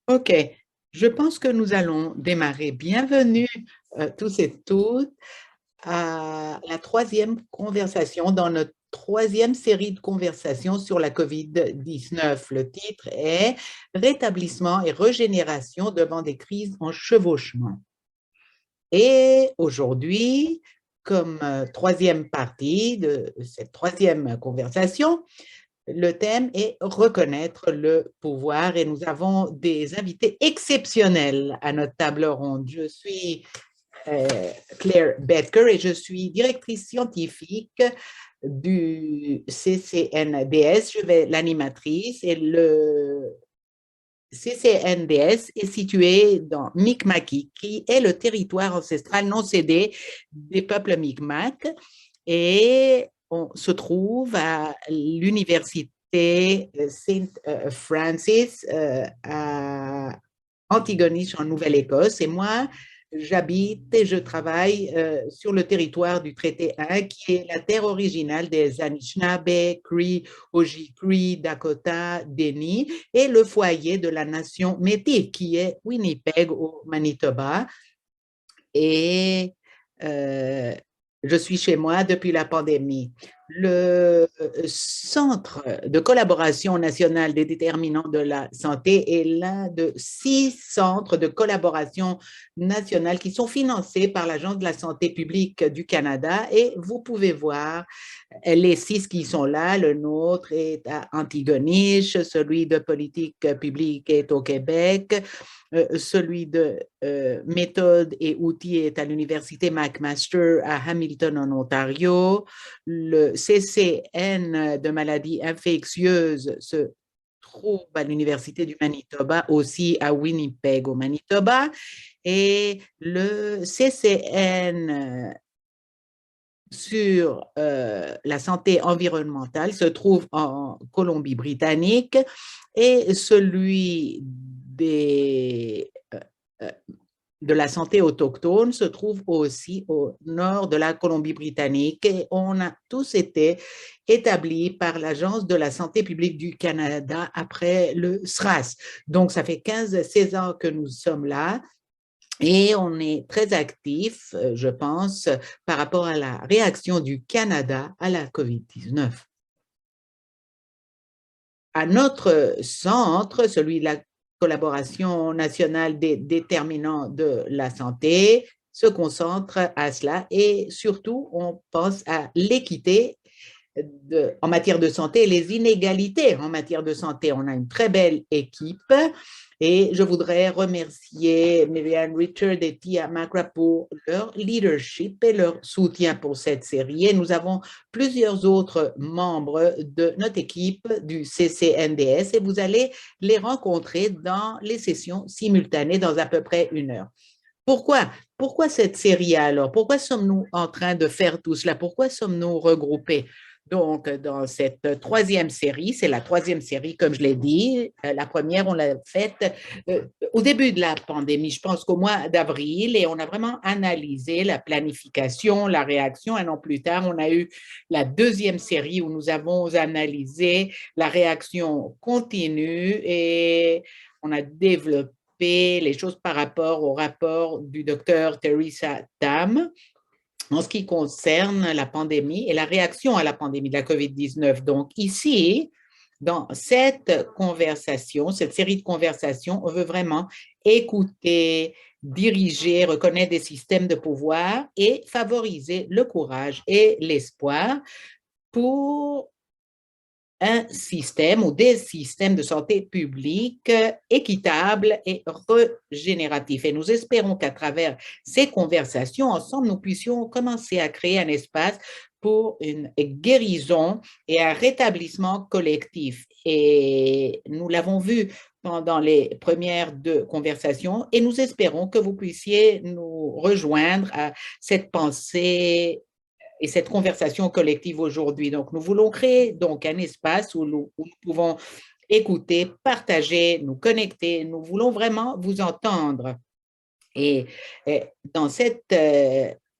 OK, je pense que nous allons démarrer. Bienvenue tous et toutes à la troisième conversation dans notre troisième série de conversations sur la COVID-19. Le titre est Rétablissement et régénération devant des crises en chevauchement. Et aujourd'hui, comme troisième partie de cette troisième conversation, le thème est reconnaître le pouvoir et nous avons des invités exceptionnels à notre table ronde. Je suis euh, Claire Becker et je suis directrice scientifique du CCNDS. Je vais l'animatrice et le CCNDS est situé dans Mi'kmaqui, qui est le territoire ancestral non cédé des peuples Mi'kmaq. Et on se trouve à l'université Saint Francis à Antigonish en Nouvelle-Écosse. Et moi, j'habite et je travaille sur le territoire du traité 1, qui est la terre originale des Anishinaabe, Cree, Oji-Cree, Dakota, Deni, et le foyer de la nation Métis, qui est Winnipeg au Manitoba. Et euh, je suis chez moi depuis la pandémie. Le Centre de collaboration nationale des déterminants de la santé est l'un de 6 centres de collaboration nationale qui sont financés par l'Agence de la santé publique du Canada et vous pouvez voir les 6 qui sont là. Le nôtre est à Antigonish, celui de politique publique est au Québec, celui de méthode et outils est à l'Université McMaster à Hamilton en Ontario. Le CCN de maladies infectieuses se trouve à l'Université du Manitoba, aussi à Winnipeg au Manitoba. Et le CCN sur la santé environnementale se trouve en Colombie-Britannique et celui de la santé autochtone se trouve aussi au nord de la Colombie-Britannique et on a tous été établis par l'Agence de la santé publique du Canada après le SRAS. Donc, ça fait 15-16 ans que nous sommes là. Et on est très actif, je pense, par rapport à la réaction du Canada à la COVID-19. À notre centre, celui de la collaboration nationale des déterminants de la santé, se concentre à cela et surtout, on pense à l'équité en matière de santé et les inégalités en matière de santé. On a une très belle équipe et je voudrais remercier Myriam Richard et Tia Makra pour leur leadership et leur soutien pour cette série. Et nous avons plusieurs autres membres de notre équipe du CCNDS et vous allez les rencontrer dans les sessions simultanées dans à peu près 1 heure. Pourquoi? Pourquoi cette série alors? Pourquoi sommes-nous en train de faire tout cela? Pourquoi sommes-nous regroupés? Donc, dans cette troisième série, c'est la troisième série, comme je l'ai dit. La première, on l'a faite au début de la pandémie, je pense qu'au mois d'avril, et on a vraiment analysé la planification, la réaction. 1 an plus tard, on a eu la deuxième série où nous avons analysé la réaction continue et on a développé les choses par rapport au rapport du docteur Theresa Tam en ce qui concerne la pandémie et la réaction à la pandémie de la COVID-19. Donc ici, dans cette conversation, cette série de conversations, on veut vraiment écouter, diriger, reconnaître des systèmes de pouvoir et favoriser le courage et l'espoir pour un système ou des systèmes de santé publique équitables et régénératifs. Et nous espérons qu'à travers ces conversations, ensemble, nous puissions commencer à créer un espace pour une guérison et un rétablissement collectif. Et nous l'avons vu pendant les premières 2 conversations et nous espérons que vous puissiez nous rejoindre à cette pensée et cette conversation collective aujourd'hui. Donc, nous voulons créer donc un espace où nous pouvons écouter, partager, nous connecter. Nous voulons vraiment vous entendre. Et dans cette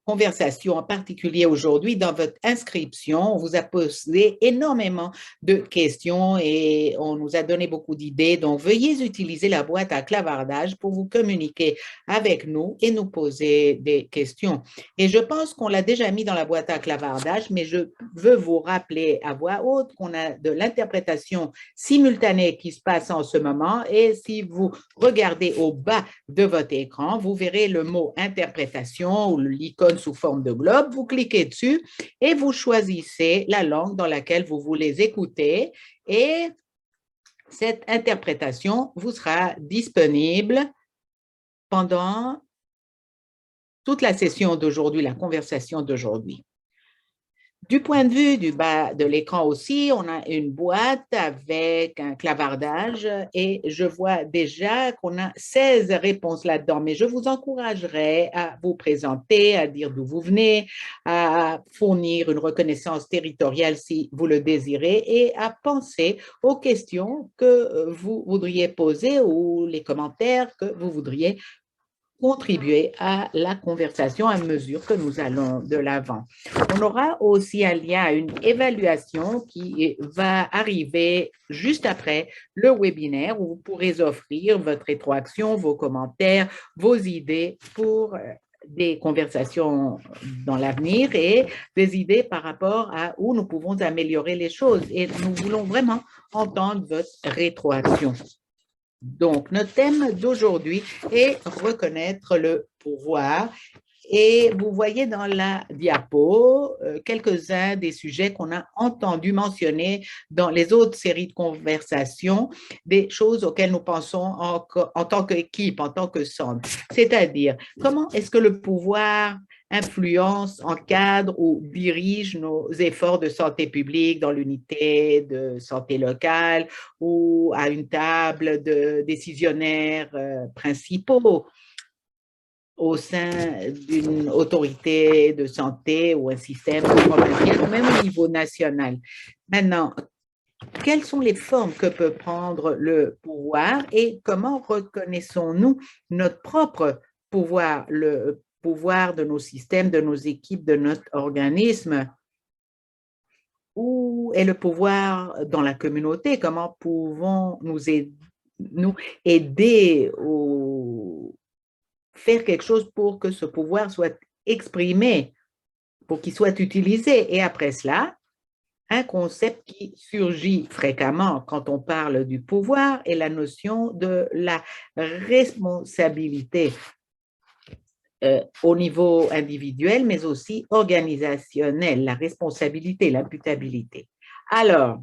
conversation, en particulier aujourd'hui, dans votre inscription, on vous a posé énormément de questions et on nous a donné beaucoup d'idées. Donc, veuillez utiliser la boîte à clavardage pour vous communiquer avec nous et nous poser des questions. Et je pense qu'on l'a déjà mis dans la boîte à clavardage, mais je veux vous rappeler à voix haute qu'on a de l'interprétation simultanée qui se passe en ce moment. Et si vous regardez au bas de votre écran, vous verrez le mot interprétation ou l'icône sous forme de globe, vous cliquez dessus et vous choisissez la langue dans laquelle vous voulez écouter et cette interprétation vous sera disponible pendant toute la session d'aujourd'hui, la conversation d'aujourd'hui. Du point de vue du bas de l'écran aussi, on a une boîte avec un clavardage et je vois déjà qu'on a 16 réponses là-dedans, mais je vous encouragerai à vous présenter, à dire d'où vous venez, à fournir une reconnaissance territoriale si vous le désirez et à penser aux questions que vous voudriez poser ou les commentaires que vous voudriez contribuer à la conversation à mesure que nous allons de l'avant. On aura aussi un lien à une évaluation qui va arriver juste après le webinaire où vous pourrez offrir votre rétroaction, vos commentaires, vos idées pour des conversations dans l'avenir et des idées par rapport à où nous pouvons améliorer les choses. Et nous voulons vraiment entendre votre rétroaction. Donc, notre thème d'aujourd'hui est reconnaître le pouvoir. Et vous voyez dans la diapo quelques-uns des sujets qu'on a entendu mentionner dans les autres séries de conversations, des choses auxquelles nous pensons en tant qu'équipe, en tant que centre. C'est-à-dire, comment est-ce que le pouvoir influence, encadre ou dirige nos efforts de santé publique dans l'unité de santé locale ou à une table de décisionnaires principaux au sein d'une autorité de santé ou un système provincial ou même au niveau national. Maintenant, quelles sont les formes que peut prendre le pouvoir et comment reconnaissons-nous notre propre pouvoir, le pouvoir de nos systèmes, de nos équipes, de notre organisme? Où est le pouvoir dans la communauté? Comment pouvons nous aider ou faire quelque chose pour que ce pouvoir soit exprimé, pour qu'il soit utilisé? Et après cela, un concept qui surgit fréquemment quand on parle du pouvoir est la notion de la responsabilité au niveau individuel, mais aussi organisationnel, la responsabilité, l'imputabilité. Alors,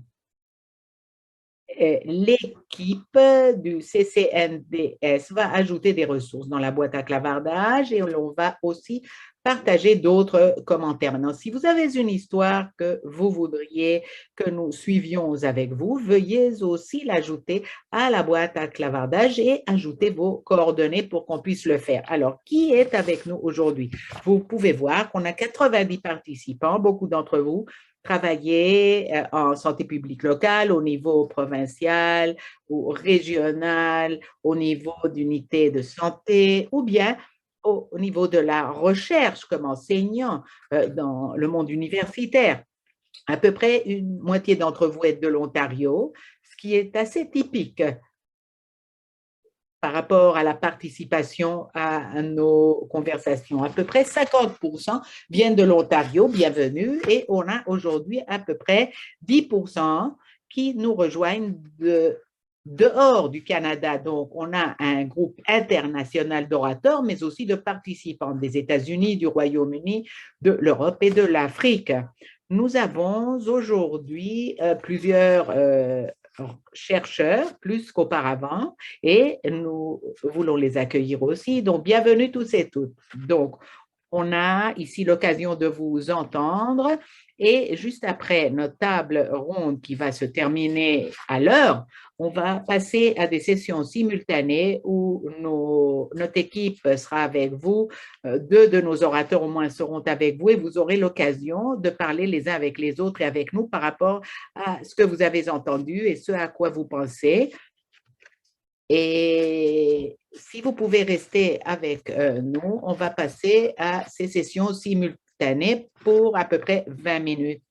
l'équipe du CCNDS va ajouter des ressources dans la boîte à clavardage et on va aussi partager d'autres commentaires. Maintenant, si vous avez une histoire que vous voudriez que nous suivions avec vous, veuillez aussi l'ajouter à la boîte à clavardage et ajouter vos coordonnées pour qu'on puisse le faire. Alors, qui est avec nous aujourd'hui? Vous pouvez voir qu'on a 90 participants, beaucoup d'entre vous travailler en santé publique locale, au niveau provincial ou régional, au niveau d'unité de santé ou bien au niveau de la recherche comme enseignant dans le monde universitaire. À peu près une moitié d'entre vous êtes de l'Ontario, ce qui est assez typique par rapport à la participation à nos conversations. À peu près 50% viennent de l'Ontario, bienvenue, et on a aujourd'hui à peu près 10% qui nous rejoignent dehors du Canada. Donc, on a un groupe international d'orateurs, mais aussi de participants des États-Unis, du Royaume-Uni, de l'Europe et de l'Afrique. Nous avons aujourd'hui plusieurs chercheurs, plus qu'auparavant, et nous voulons les accueillir aussi. Donc, bienvenue tous et toutes. Donc, on a ici l'occasion de vous entendre et juste après notre table ronde qui va se terminer à l'heure, on va passer à des sessions simultanées où notre équipe sera avec vous, deux de nos orateurs au moins seront avec vous et vous aurez l'occasion de parler les uns avec les autres et avec nous par rapport à ce que vous avez entendu et ce à quoi vous pensez. Et si vous pouvez rester avec nous, on va passer à ces sessions simultanées pour à peu près 20 minutes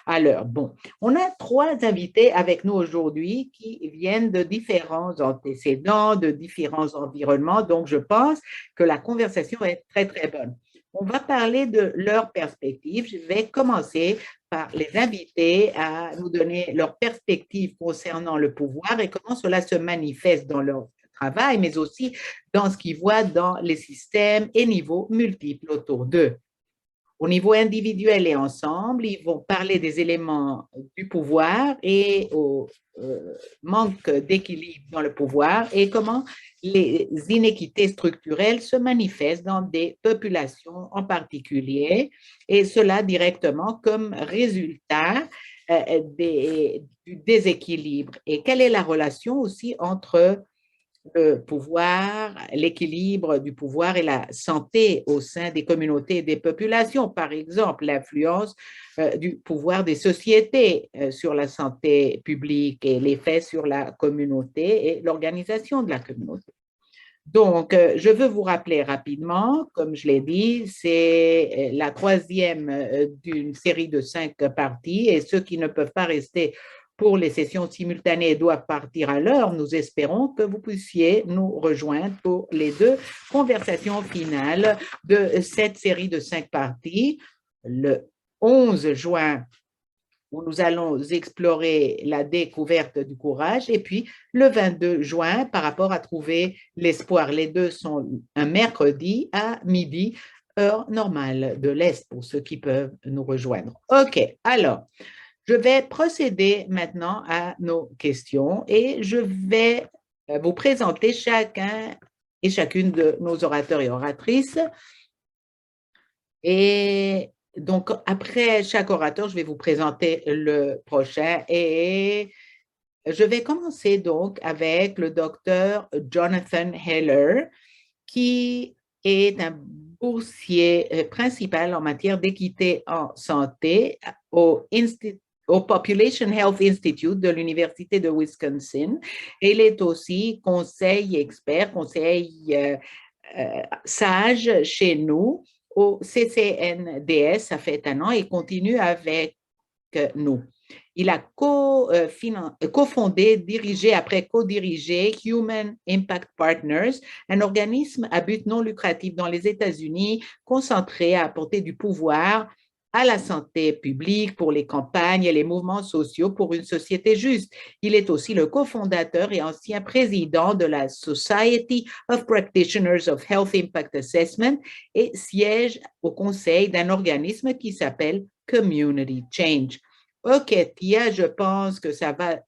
à l'heure. Bon, on a trois invités avec nous aujourd'hui qui viennent de différents antécédents, de différents environnements, donc je pense que la conversation va être très, très bonne. On va parler de leur perspective. Je vais commencer par les inviter à nous donner leur perspective concernant le pouvoir et comment cela se manifeste dans leur travail, mais aussi dans ce qu'ils voient dans les systèmes et niveaux multiples autour d'eux. Au niveau individuel et ensemble, ils vont parler des éléments du pouvoir et au manque d'équilibre dans le pouvoir et comment les inéquités structurelles se manifestent dans des populations en particulier, et cela directement comme résultat du déséquilibre. Et quelle est la relation aussi entre le pouvoir, l'équilibre du pouvoir et la santé au sein des communautés et des populations. Par exemple, l'influence du pouvoir des sociétés sur la santé publique et l'effet sur la communauté et l'organisation de la communauté. Donc, je veux vous rappeler rapidement, comme je l'ai dit, c'est la troisième d'une série de 5 parties, et ceux qui ne peuvent pas rester pour les sessions simultanées doivent partir à l'heure. Nous espérons que vous puissiez nous rejoindre pour les 2 conversations finales de cette série de 5 parties. Le 11 juin, où nous allons explorer la découverte du courage, et puis le 22 juin, par rapport à trouver l'espoir. Les 2 sont un mercredi à midi, heure normale de l'Est, pour ceux qui peuvent nous rejoindre. OK, alors, je vais procéder maintenant à nos questions et je vais vous présenter chacun et chacune de nos orateurs et oratrices. Et donc, après chaque orateur, je vais vous présenter le prochain et je vais commencer donc avec le docteur Jonathan Heller, qui est un boursier principal en matière d'équité en santé au Population Health Institute de l'Université de Wisconsin. Et il est aussi conseil expert, conseil sage chez nous au CCNDS, ça fait un an, et continue avec nous. Il a cofondé, dirigé, après co-dirigé Human Impact Partners, un organisme à but non lucratif dans les États-Unis concentré à apporter du pouvoir à la santé publique pour les campagnes et les mouvements sociaux pour une société juste. Il est aussi le cofondateur et ancien président de la Society of Practitioners of Health Impact Assessment et siège au conseil d'un organisme qui s'appelle Community Change. OK, Tia, je pense que ça va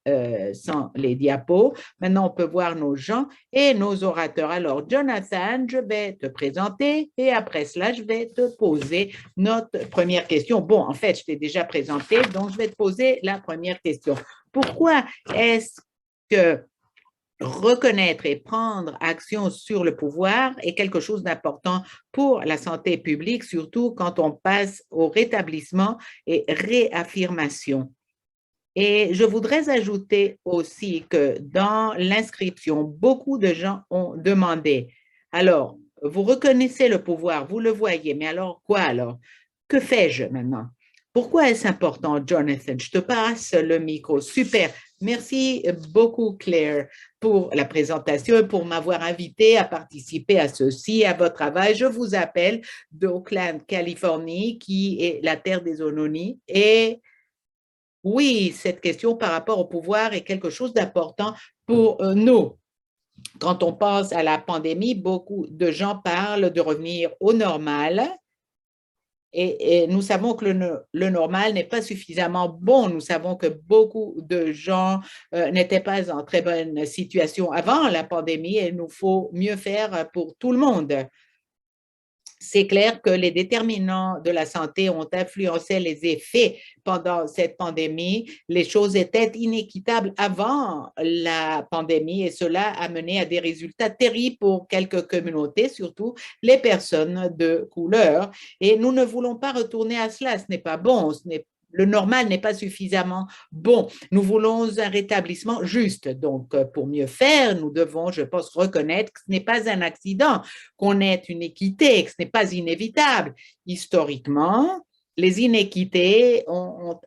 sans les diapos. Maintenant, on peut voir nos gens et nos orateurs. Alors, Jonathan, je vais te présenter et après cela, je vais te poser notre première question. Bon, en fait, je t'ai déjà présenté, donc je vais te poser la première question. Pourquoi est-ce que reconnaître et prendre action sur le pouvoir est quelque chose d'important pour la santé publique, surtout quand on passe au rétablissement et réaffirmation? Et je voudrais ajouter aussi que dans l'inscription, beaucoup de gens ont demandé, alors, vous reconnaissez le pouvoir, vous le voyez, mais alors quoi alors? Que fais-je maintenant? Pourquoi est-ce important, Jonathan? Je te passe le micro. Super. Merci beaucoup, Claire, pour la présentation et pour m'avoir invité à participer à ceci, à votre travail. Je vous appelle d'Oakland, Californie, qui est la terre des Ononis. Et oui, cette question par rapport au pouvoir est quelque chose d'important pour nous. Quand on pense à la pandémie, beaucoup de gens parlent de revenir au normal. Et nous savons que le normal n'est pas suffisamment bon. Nous savons que beaucoup de gens n'étaient pas en très bonne situation avant la pandémie et il nous faut mieux faire pour tout le monde. C'est clair que les déterminants de la santé ont influencé les effets pendant cette pandémie. Les choses étaient inéquitables avant la pandémie et cela a mené à des résultats terribles pour quelques communautés, surtout les personnes de couleur. Et nous ne voulons pas retourner à cela. Ce n'est pas bon, ce n'est le normal n'est pas suffisamment bon. Nous voulons un rétablissement juste. Donc, pour mieux faire, nous devons, je pense, reconnaître que ce n'est pas un accident, qu'on ait une équité, que ce n'est pas inévitable. Historiquement, les inéquités ont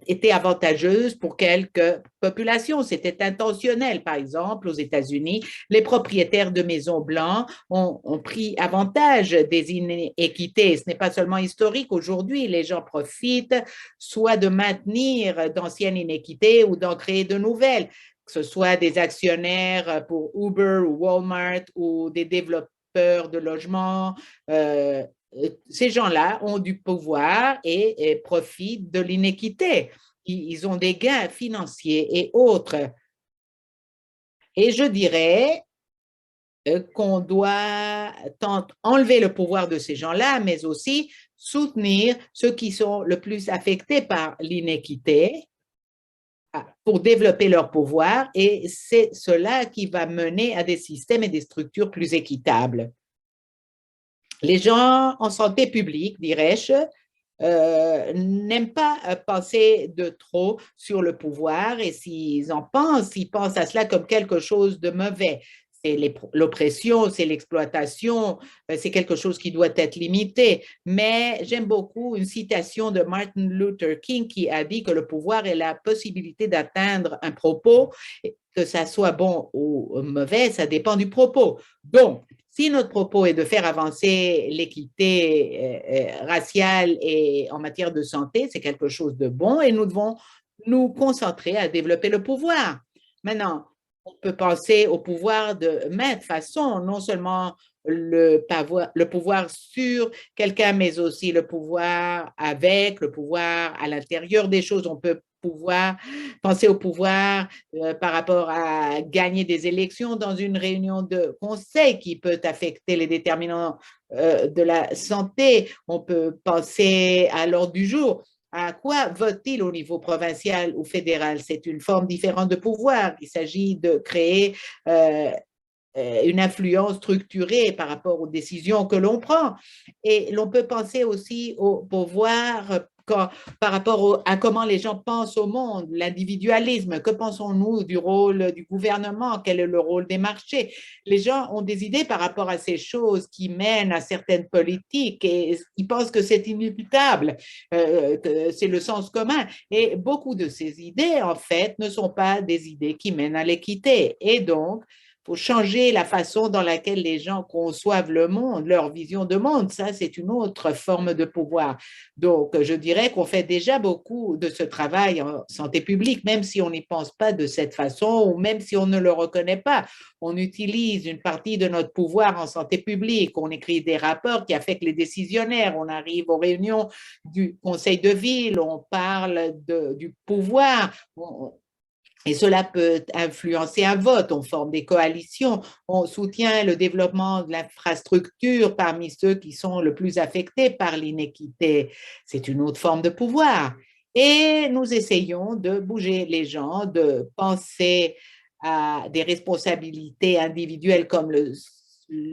été avantageuses pour quelques populations. C'était intentionnel. Par exemple, aux États-Unis, les propriétaires de maisons blanches ont pris avantage des inéquités. Ce n'est pas seulement historique. Aujourd'hui, les gens profitent soit de maintenir d'anciennes inéquités ou d'en créer de nouvelles, que ce soit des actionnaires pour Uber ou Walmart ou des développeurs de logements. Ces gens-là ont du pouvoir et profitent de l'inéquité. Ils ont des gains financiers et autres. Et je dirais qu'on doit enlever le pouvoir de ces gens-là, mais aussi soutenir ceux qui sont le plus affectés par l'inéquité pour développer leur pouvoir, et c'est cela qui va mener à des systèmes et des structures plus équitables. Les gens en santé publique, dirais-je, n'aiment pas penser de trop sur le pouvoir, et s'ils en pensent, ils pensent à cela comme quelque chose de mauvais. C'est l'oppression, c'est l'exploitation, c'est quelque chose qui doit être limité. Mais j'aime beaucoup une citation de Martin Luther King qui a dit que le pouvoir est la possibilité d'atteindre un propos, que ça soit bon ou mauvais, ça dépend du propos. Donc, si notre propos est de faire avancer l'équité raciale et en matière de santé, c'est quelque chose de bon et nous devons nous concentrer à développer le pouvoir. Maintenant, on peut penser au pouvoir de maintes façons, non seulement le pouvoir sur quelqu'un, mais aussi le pouvoir avec, le pouvoir à l'intérieur des choses. On peut penser au pouvoir par rapport à gagner des élections dans une réunion de conseil qui peut affecter les déterminants de la santé. On peut penser à l'ordre du jour. À quoi vote-t-il au niveau provincial ou fédéral? C'est une forme différente de pouvoir. Il s'agit de créer une influence structurée par rapport aux décisions que l'on prend. Et l'on peut penser aussi au pouvoir par rapport à comment les gens pensent au monde, l'individualisme. Que pensons-nous du rôle du gouvernement? Quel est le rôle des marchés? Les gens ont des idées par rapport à ces choses qui mènent à certaines politiques et ils pensent que c'est inévitable, que c'est le sens commun. Et beaucoup de ces idées, en fait, ne sont pas des idées qui mènent à l'équité. Et donc, il faut changer la façon dans laquelle les gens conçoivent le monde, leur vision de monde. Ça, c'est une autre forme de pouvoir. Donc, je dirais qu'on fait déjà beaucoup de ce travail en santé publique, même si on n'y pense pas de cette façon ou même si on ne le reconnaît pas. On utilise une partie de notre pouvoir en santé publique. On écrit des rapports qui affectent les décisionnaires. On arrive aux réunions du conseil de ville. On parle du pouvoir. Et cela peut influencer un vote, on forme des coalitions, on soutient le développement de l'infrastructure parmi ceux qui sont le plus affectés par l'inéquité. C'est une autre forme de pouvoir. Et nous essayons de bouger les gens, de penser à des responsabilités individuelles comme le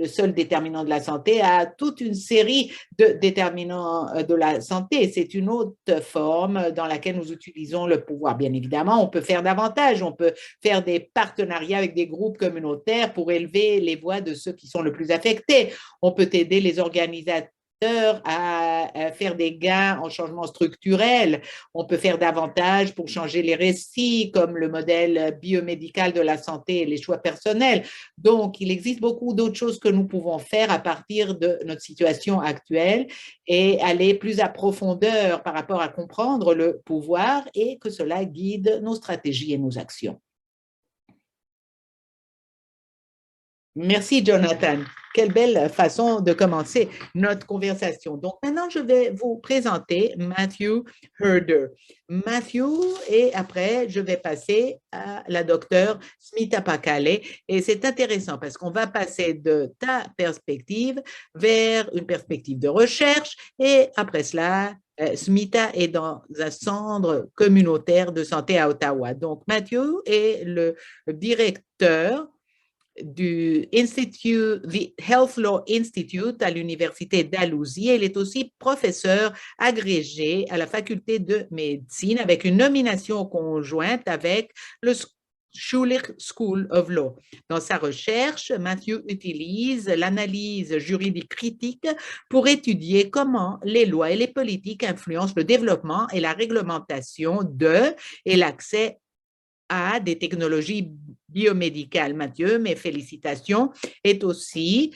seul déterminant de la santé à toute une série de déterminants de la santé. C'est une autre forme dans laquelle nous utilisons le pouvoir. Bien évidemment, on peut faire davantage. On peut faire des partenariats avec des groupes communautaires pour élever les voix de ceux qui sont le plus affectés. On peut aider les organisateurs à faire des gains en changement structurel. On peut faire davantage pour changer les récits, comme le modèle biomédical de la santé et les choix personnels. Donc, il existe beaucoup d'autres choses que nous pouvons faire à partir de notre situation actuelle et aller plus à profondeur par rapport à comprendre le pouvoir et que cela guide nos stratégies et nos actions. Merci, Jonathan. Quelle belle façon de commencer notre conversation. Donc, maintenant, je vais vous présenter Matthew Herder. Matthew, et après, je vais passer à la docteure Smita Pakale. Et c'est intéressant parce qu'on va passer de ta perspective vers une perspective de recherche. Et après cela, Smita est dans un centre communautaire de santé à Ottawa. Donc, Matthew est le directeur du Institute, the Health Law Institute à l'Université d'Alousie. Il est aussi professeur agrégé à la faculté de médecine avec une nomination conjointe avec le Schulich School of Law. Dans sa recherche, Matthew utilise l'analyse juridique critique pour étudier comment les lois et les politiques influencent le développement et la réglementation de et l'accès à des technologies biomédicales. Mathieu, mes félicitations, est aussi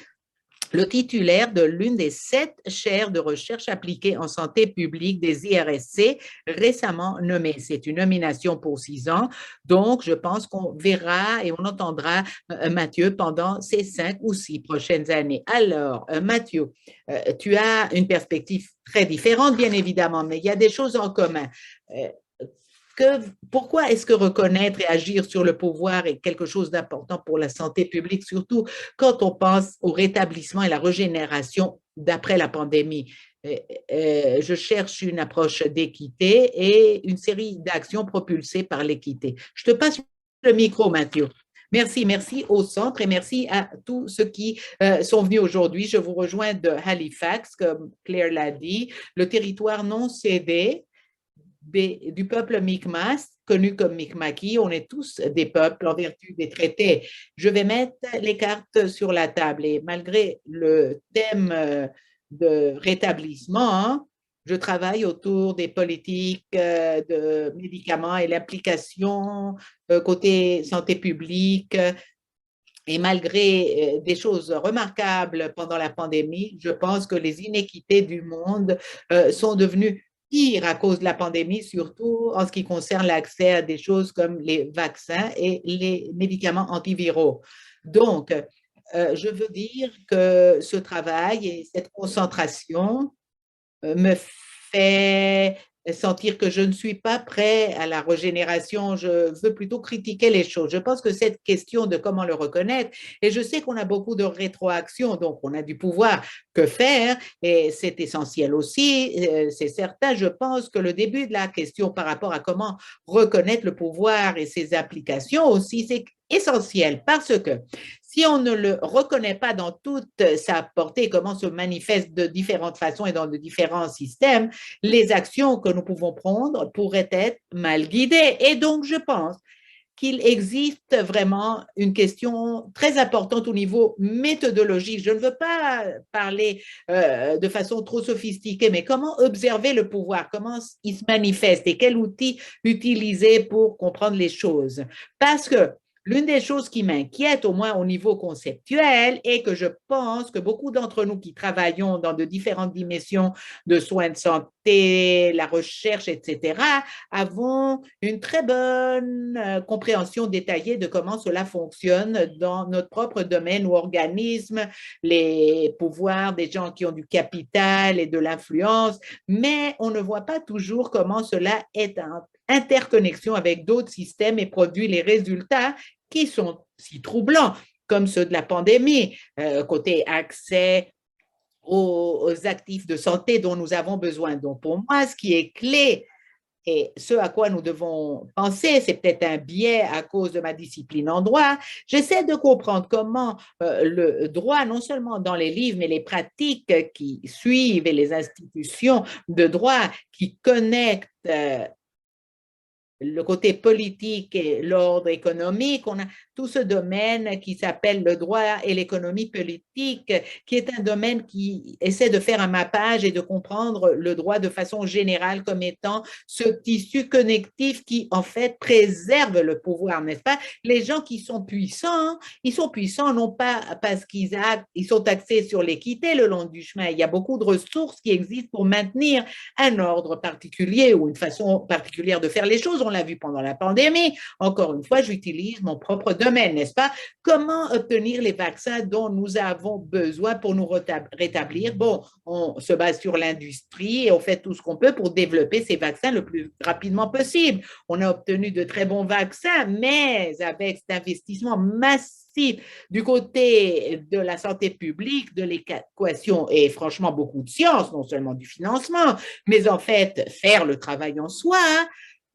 le titulaire de l'une des 7 chaires de recherche appliquée en santé publique des IRSC récemment nommées. C'est une nomination pour 6 ans, donc je pense qu'on verra et on entendra Mathieu pendant ces 5 ou 6 prochaines années. Alors, Mathieu, tu as une perspective très différente, bien évidemment, mais il y a des choses en commun. Pourquoi est-ce que reconnaître et agir sur le pouvoir est quelque chose d'important pour la santé publique, surtout quand on pense au rétablissement et la régénération d'après la pandémie? Je cherche une approche d'équité et une série d'actions propulsées par l'équité. Je te passe le micro, Mathieu. Merci, merci au centre et merci à tous ceux qui sont venus aujourd'hui. Je vous rejoins de Halifax, comme Claire l'a dit, le territoire non cédé du peuple Mi'kmaq, connu comme Mi'kmaqui. On est tous des peuples en vertu des traités. Je vais mettre les cartes sur la table et malgré le thème de rétablissement, hein, je travaille autour des politiques de médicaments et l'implication côté santé publique. Et malgré des choses remarquables pendant la pandémie, je pense que les inéquités du monde sont devenues pire à cause de la pandémie, surtout en ce qui concerne l'accès à des choses comme les vaccins et les médicaments antiviraux. Donc, je veux dire que ce travail et cette concentration me fait sentir que je ne suis pas prêt à la régénération, je veux plutôt critiquer les choses. Je pense que cette question de comment le reconnaître, et je sais qu'on a beaucoup de rétroaction, donc on a du pouvoir, que faire, et c'est essentiel aussi, c'est certain. Je pense que le début de la question par rapport à comment reconnaître le pouvoir et ses applications aussi, c'est essentiel parce que si on ne le reconnaît pas dans toute sa portée, comment se manifeste de différentes façons et dans de différents systèmes, les actions que nous pouvons prendre pourraient être mal guidées. Et donc, je pense qu'il existe vraiment une question très importante au niveau méthodologique. Je ne veux pas parler de façon trop sophistiquée, mais comment observer le pouvoir, comment il se manifeste et quels outils utiliser pour comprendre les choses. Parce que l'une des choses qui m'inquiète, au moins au niveau conceptuel, est que je pense que beaucoup d'entre nous qui travaillons dans de différentes dimensions de soins de santé, la recherche, etc., avons une très bonne compréhension détaillée de comment cela fonctionne dans notre propre domaine ou organisme, les pouvoirs des gens qui ont du capital et de l'influence, mais on ne voit pas toujours comment cela est en interconnexion avec d'autres systèmes et produit les résultats qui sont si troublants, comme ceux de la pandémie, côté accès aux actifs de santé dont nous avons besoin. Donc, pour moi, ce qui est clé et ce à quoi nous devons penser, c'est peut-être un biais à cause de ma discipline en droit. J'essaie de comprendre comment le droit, non seulement dans les livres, mais les pratiques qui suivent et les institutions de droit qui connectent le côté politique et l'ordre économique, on a tout ce domaine qui s'appelle le droit et l'économie politique, qui est un domaine qui essaie de faire un mappage et de comprendre le droit de façon générale comme étant ce tissu connectif qui, en fait, préserve le pouvoir, n'est-ce pas? Les gens qui sont puissants, ils sont puissants non pas parce qu'ils sont axés sur l'équité le long du chemin. Il y a beaucoup de ressources qui existent pour maintenir un ordre particulier ou une façon particulière de faire les choses. On l'a vu pendant la pandémie. Encore une fois, j'utilise mon propre domaine, n'est-ce pas? Comment obtenir les vaccins dont nous avons besoin pour nous rétablir? Bon, on se base sur l'industrie et on fait tout ce qu'on peut pour développer ces vaccins le plus rapidement possible. On a obtenu de très bons vaccins, mais avec cet investissement massif du côté de la santé publique, de l'équation et franchement beaucoup de science, non seulement du financement, mais en fait faire le travail en soi, hein.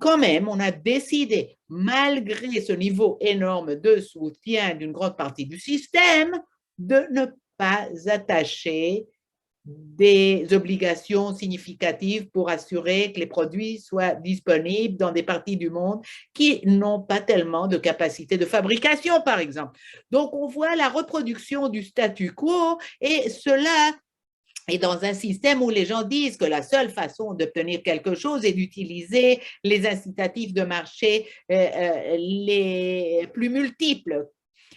quand même, on a décidé, malgré ce niveau énorme de soutien d'une grande partie du système, de ne pas attacher des obligations significatives pour assurer que les produits soient disponibles dans des parties du monde qui n'ont pas tellement de capacité de fabrication, par exemple. Donc, on voit la reproduction du statu quo et cela est dans un système où les gens disent que la seule façon d'obtenir quelque chose est d'utiliser les incitatifs de marché les plus multiples.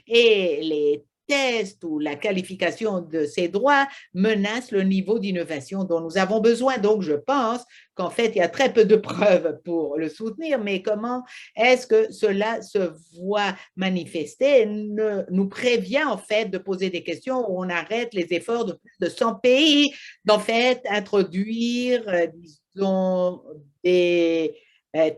Et les tests ou la qualification de ces droits menacent le niveau d'innovation dont nous avons besoin. Donc, je pense qu'en fait, il y a très peu de preuves pour le soutenir, mais comment est-ce que cela se voit manifester nous prévient en fait de poser des questions où on arrête les efforts de plus de 100 pays d'en fait introduire, disons, des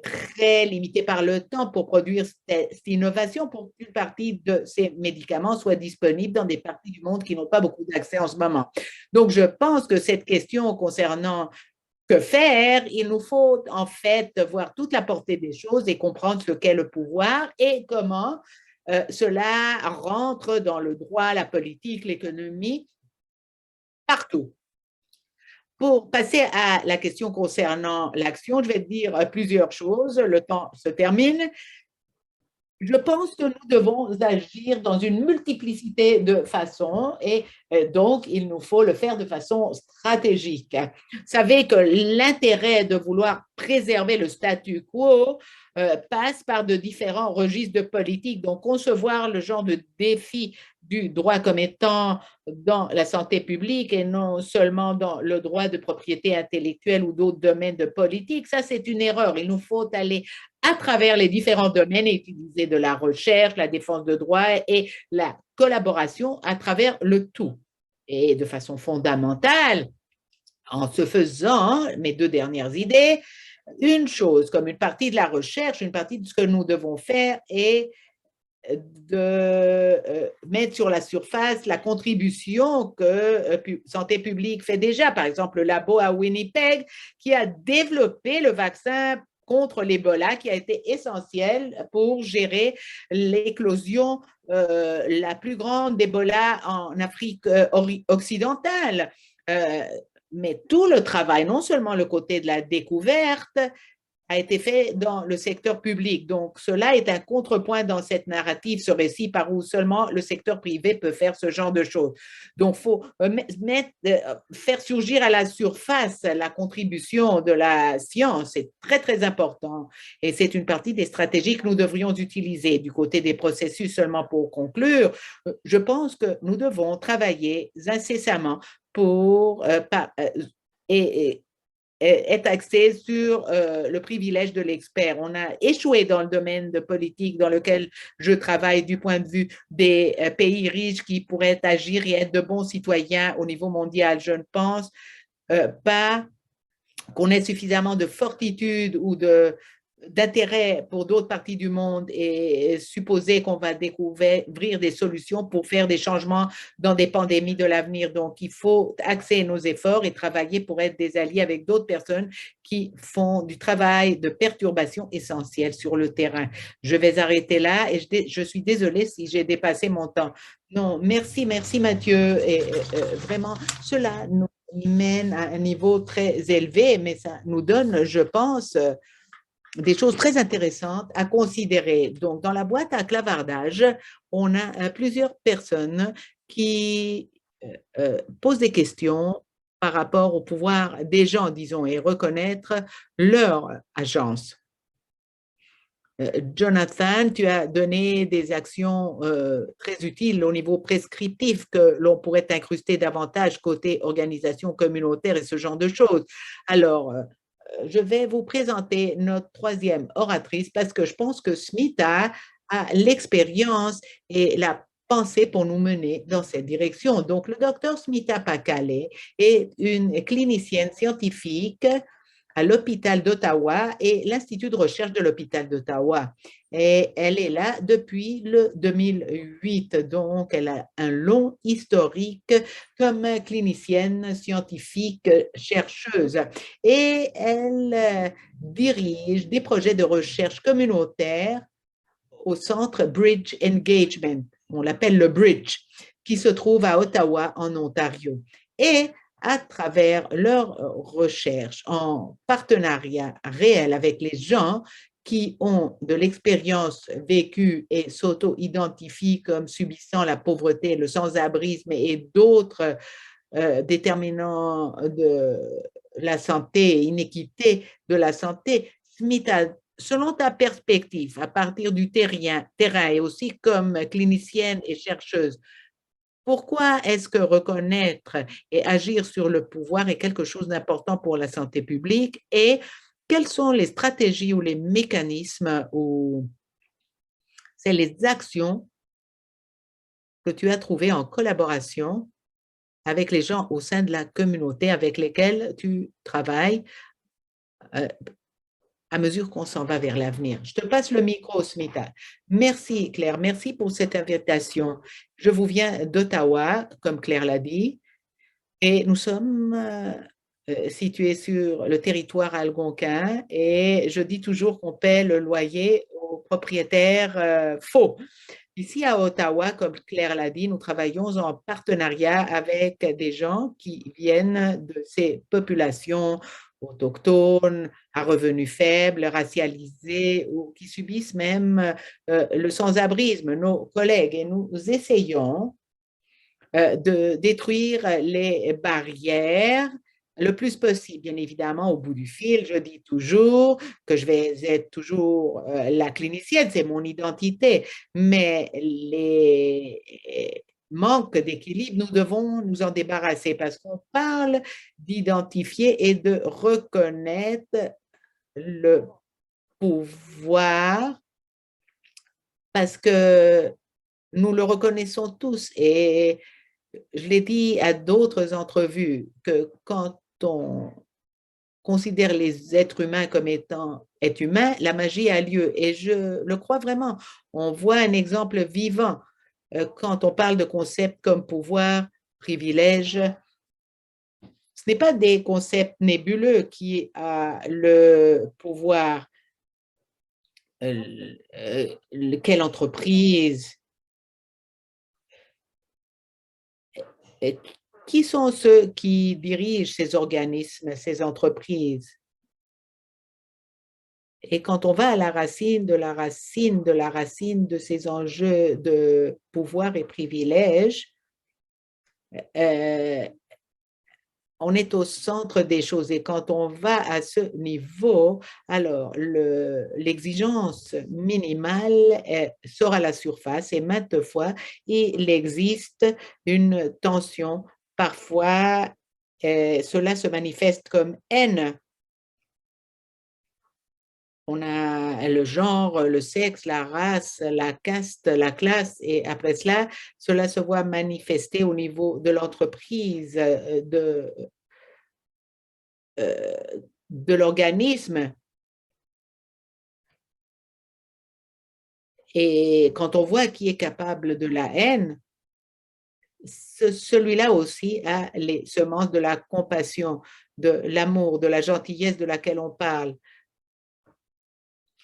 très limité par le temps pour produire cette innovation pour qu'une partie de ces médicaments soit disponible dans des parties du monde qui n'ont pas beaucoup d'accès en ce moment. Donc, je pense que cette question concernant que faire, il nous faut en fait voir toute la portée des choses et comprendre ce qu'est le pouvoir et comment cela rentre dans le droit, la politique, l'économie, partout. Pour passer à la question concernant l'action, je vais te dire plusieurs choses. Le temps se termine. Je pense que nous devons agir dans une multiplicité de façons et donc il nous faut le faire de façon stratégique. Vous savez que l'intérêt de vouloir préserver le statu quo passe par de différents registres de politique. Donc, concevoir le genre de défi du droit comme étant dans la santé publique et non seulement dans le droit de propriété intellectuelle ou d'autres domaines de politique, ça c'est une erreur. Il nous faut aller à travers les différents domaines et utiliser de la recherche, la défense de droits et la collaboration à travers le tout. Et de façon fondamentale, en se faisant, mes deux dernières idées, une chose comme une partie de la recherche, une partie de ce que nous devons faire est de mettre sur la surface la contribution que Santé publique fait déjà. Par exemple, le labo à Winnipeg qui a développé le vaccin contre l'Ebola qui a été essentiel pour gérer l'éclosion la plus grande d'Ebola en Afrique occidentale. Mais tout le travail, non seulement le côté de la découverte, a été fait dans le secteur public. Donc, cela est un contrepoint dans cette narrative, ce récit par où seulement le secteur privé peut faire ce genre de choses. Donc, il faut faire surgir à la surface la contribution de la science. C'est très, très important. Et c'est une partie des stratégies que nous devrions utiliser. Du côté des processus, seulement pour conclure, je pense que nous devons travailler incessamment pour et est axé sur le privilège de l'expert. On a échoué dans le domaine de politique dans lequel je travaille du point de vue des pays riches qui pourraient agir et être de bons citoyens au niveau mondial. Je ne pense pas qu'on ait suffisamment de fortitude ou d'intérêt pour d'autres parties du monde et supposer qu'on va découvrir des solutions pour faire des changements dans des pandémies de l'avenir. Donc, il faut axer nos efforts et travailler pour être des alliés avec d'autres personnes qui font du travail de perturbation essentiel sur le terrain. Je vais arrêter là et je suis désolée si j'ai dépassé mon temps. Non, merci, merci Mathieu. Et vraiment, cela nous mène à un niveau très élevé, mais ça nous donne, je pense, des choses très intéressantes à considérer. Donc, dans la boîte à clavardage, on a plusieurs personnes qui posent des questions par rapport au pouvoir des gens, disons, et reconnaître leur agence. Jonathan, tu as donné des actions très utiles au niveau prescriptif que l'on pourrait incruster davantage côté organisation communautaire et ce genre de choses. Alors, je vais vous présenter notre troisième oratrice parce que je pense que Smita a l'expérience et la pensée pour nous mener dans cette direction. Donc, le docteur Smita Pakale est une clinicienne scientifique à l'hôpital d'Ottawa et l'Institut de recherche de l'hôpital d'Ottawa. Et elle est là depuis le 2008, donc elle a un long historique comme clinicienne scientifique chercheuse. Et elle dirige des projets de recherche communautaire au centre Bridge Engagement, on l'appelle le Bridge, qui se trouve à Ottawa, en Ontario. Et à travers leurs recherches en partenariat réel avec les gens qui ont de l'expérience vécue et s'auto-identifient comme subissant la pauvreté, le sans-abrisme et d'autres déterminants de la santé, inéquité de la santé, Smith a, selon ta perspective, à partir du terrain et aussi comme clinicienne et chercheuse, pourquoi est-ce que reconnaître et agir sur le pouvoir est quelque chose d'important pour la santé publique et quelles sont les stratégies ou les mécanismes ou c'est les actions que tu as trouvées en collaboration avec les gens au sein de la communauté avec lesquels tu travailles à mesure qu'on s'en va vers l'avenir. Je te passe le micro, Smita. Merci, Claire. Merci pour cette invitation. Je vous viens d'Ottawa, comme Claire l'a dit, et nous sommes situés sur le territoire algonquin et je dis toujours qu'on paie le loyer aux propriétaires faux. Ici à Ottawa, comme Claire l'a dit, nous travaillons en partenariat avec des gens qui viennent de ces populations autochtones, à revenus faibles, racialisés ou qui subissent même le sans-abrisme, nos collègues. Et nous essayons de détruire les barrières le plus possible. Bien évidemment, au bout du fil, je dis toujours que je vais être toujours la clinicienne, c'est mon identité, mais les manques d'équilibre, nous devons nous en débarrasser parce qu'on parle d'identifier et de reconnaître le pouvoir parce que nous le reconnaissons tous et je l'ai dit à d'autres entrevues que quand on considère les êtres humains comme étant êtres humains, la magie a lieu. Et je le crois vraiment. On voit un exemple vivant quand on parle de concepts comme pouvoir, privilège. Ce n'est pas des concepts nébuleux qui a le pouvoir, quelle entreprise, qui sont ceux qui dirigent ces organismes, ces entreprises? Et quand on va à la racine de la racine de la racine de ces enjeux de pouvoir et privilèges, euh, on est au centre des choses. Et quand on va à ce niveau, alors l'exigence minimale sort à la surface et maintes fois, il existe une tension. Parfois, cela se manifeste comme haine. On a le genre, le sexe, la race, la caste, la classe, et après cela, cela se voit manifester au niveau de l'entreprise, de l'organisme. Et quand on voit qui est capable de la haine, celui-là aussi a les semences de la compassion, de l'amour, de la gentillesse de laquelle on parle,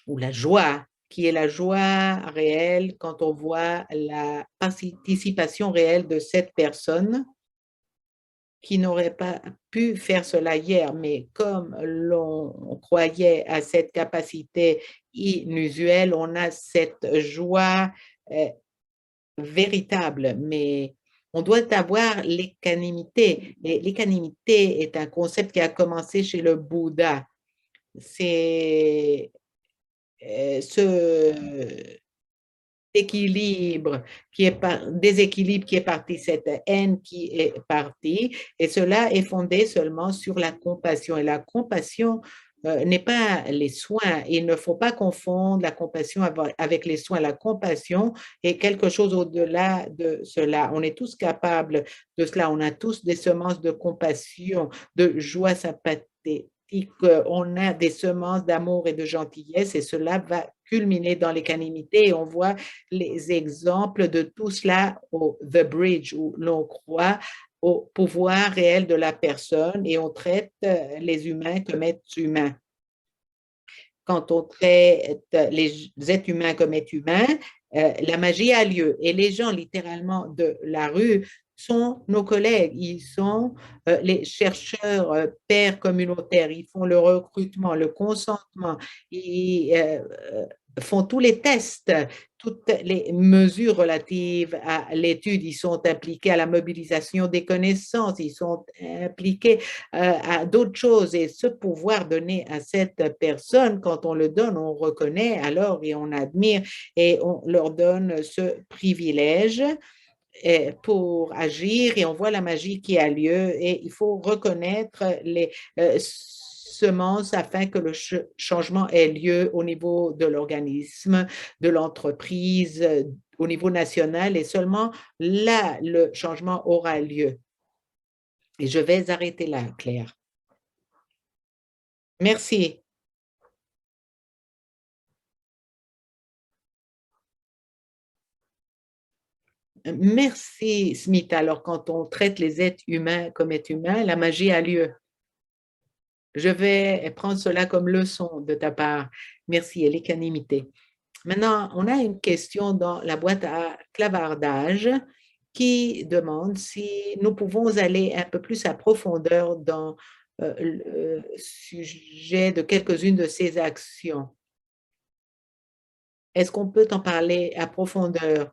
ou la joie, qui est la joie réelle quand on voit la participation réelle de cette personne qui n'aurait pas pu faire cela hier, mais comme l'on croyait à cette capacité inusuelle, on a cette joie véritable, mais on doit avoir l'équanimité. Et l'équanimité est un concept qui a commencé chez le Bouddha. C'est ce équilibre qui est déséquilibre qui est parti, cette haine qui est partie, et cela est fondé seulement sur la compassion. Et la compassion n'est pas les soins. Il ne faut pas confondre la compassion avec les soins. La compassion est quelque chose au-delà de cela. On est tous capables de cela. On a tous des semences de compassion, de joie sympathique si on a des semences d'amour et de gentillesse et cela va culminer dans l'équanimité. Et on voit les exemples de tout cela au The Bridge où l'on croit au pouvoir réel de la personne et on traite les humains comme êtres humains. Quand on traite les êtres humains comme êtres humains, la magie a lieu. Et les gens, littéralement, de la rue sont nos collègues. Ils sont les chercheurs pairs communautaires. Ils font le recrutement, le consentement. Ils font tous les tests, toutes les mesures relatives à l'étude. Ils sont impliqués à la mobilisation des connaissances. Ils sont impliqués à d'autres choses. Et ce pouvoir donné à cette personne, quand on le donne, on reconnaît alors et on admire et on leur donne ce privilège pour agir et on voit la magie qui a lieu et il faut reconnaître les semences afin que le changement ait lieu au niveau de l'organisme, de l'entreprise, au niveau national et seulement là, le changement aura lieu. Et je vais arrêter là, Claire. Merci. Merci, Smith. Alors, quand on traite les êtres humains comme êtres humains, la magie a lieu. Je vais prendre cela comme leçon de ta part. Merci et l'équanimité. Maintenant, on a une question dans la boîte à clavardage qui demande si nous pouvons aller un peu plus à profondeur dans le sujet de quelques-unes de ces actions. Est-ce qu'on peut en parler à profondeur?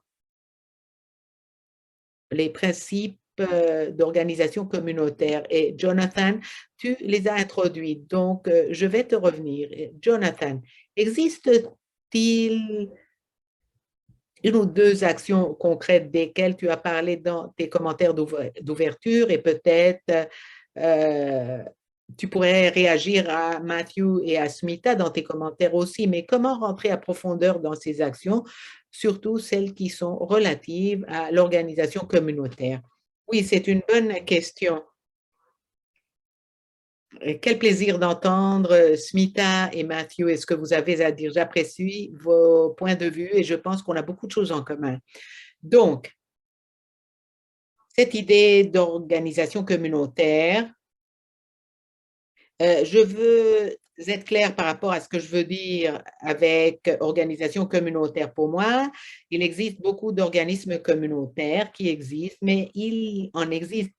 Les principes d'organisation communautaire. Et Jonathan, tu les as introduits. Donc, je vais te revenir. Jonathan, existe-t-il une ou deux actions concrètes desquelles tu as parlé dans tes commentaires d'ouverture et peut-être tu pourrais réagir à Matthew et à Smita dans tes commentaires aussi, mais comment rentrer à profondeur dans ces actions, surtout celles qui sont relatives à l'organisation communautaire? Oui, c'est une bonne question. Quel plaisir d'entendre Smita et Matthew et ce que vous avez à dire. J'apprécie vos points de vue et je pense qu'on a beaucoup de choses en commun. Donc, cette idée d'organisation communautaire, je veux être clair par rapport à ce que je veux dire avec organisation communautaire. Pour moi, il existe beaucoup d'organismes communautaires qui existent, mais il en existe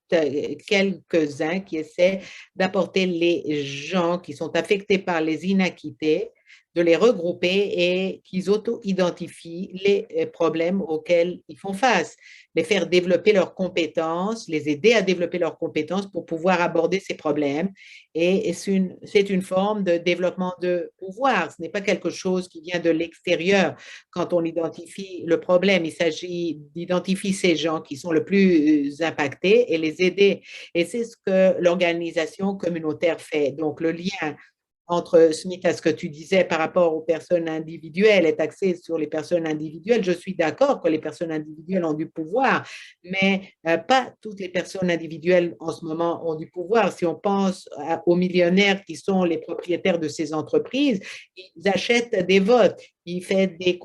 quelques-uns qui essaient d'apporter les gens qui sont affectés par les inéquités, de les regrouper et qu'ils auto-identifient les problèmes auxquels ils font face, les faire développer leurs compétences, les aider à développer leurs compétences pour pouvoir aborder ces problèmes. Et c'est une forme de développement de pouvoir. Ce n'est pas quelque chose qui vient de l'extérieur. Quand on identifie le problème, il s'agit d'identifier ces gens qui sont le plus impactés et les aider. Et c'est ce que l'organisation communautaire fait. Donc, le lien entre Smith à ce que tu disais par rapport aux personnes individuelles est axé sur les personnes individuelles. Je suis d'accord que les personnes individuelles ont du pouvoir, mais pas toutes les personnes individuelles en ce moment ont du pouvoir. Si on pense aux millionnaires qui sont les propriétaires de ces entreprises, ils achètent des votes, ils font des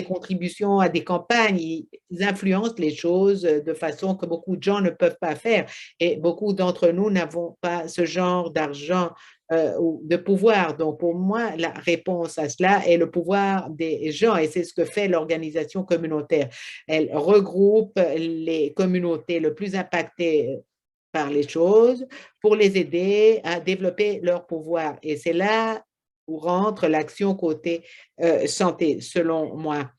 contributions à des campagnes, ils influencent les choses de façon que beaucoup de gens ne peuvent pas faire. Et beaucoup d'entre nous n'avons pas ce genre d'argent de pouvoir. Donc, pour moi, la réponse à cela est le pouvoir des gens et c'est ce que fait l'organisation communautaire. Elle regroupe les communautés le plus impactées par les choses pour les aider à développer leur pouvoir. Et c'est là où rentre l'action côté santé, selon moi.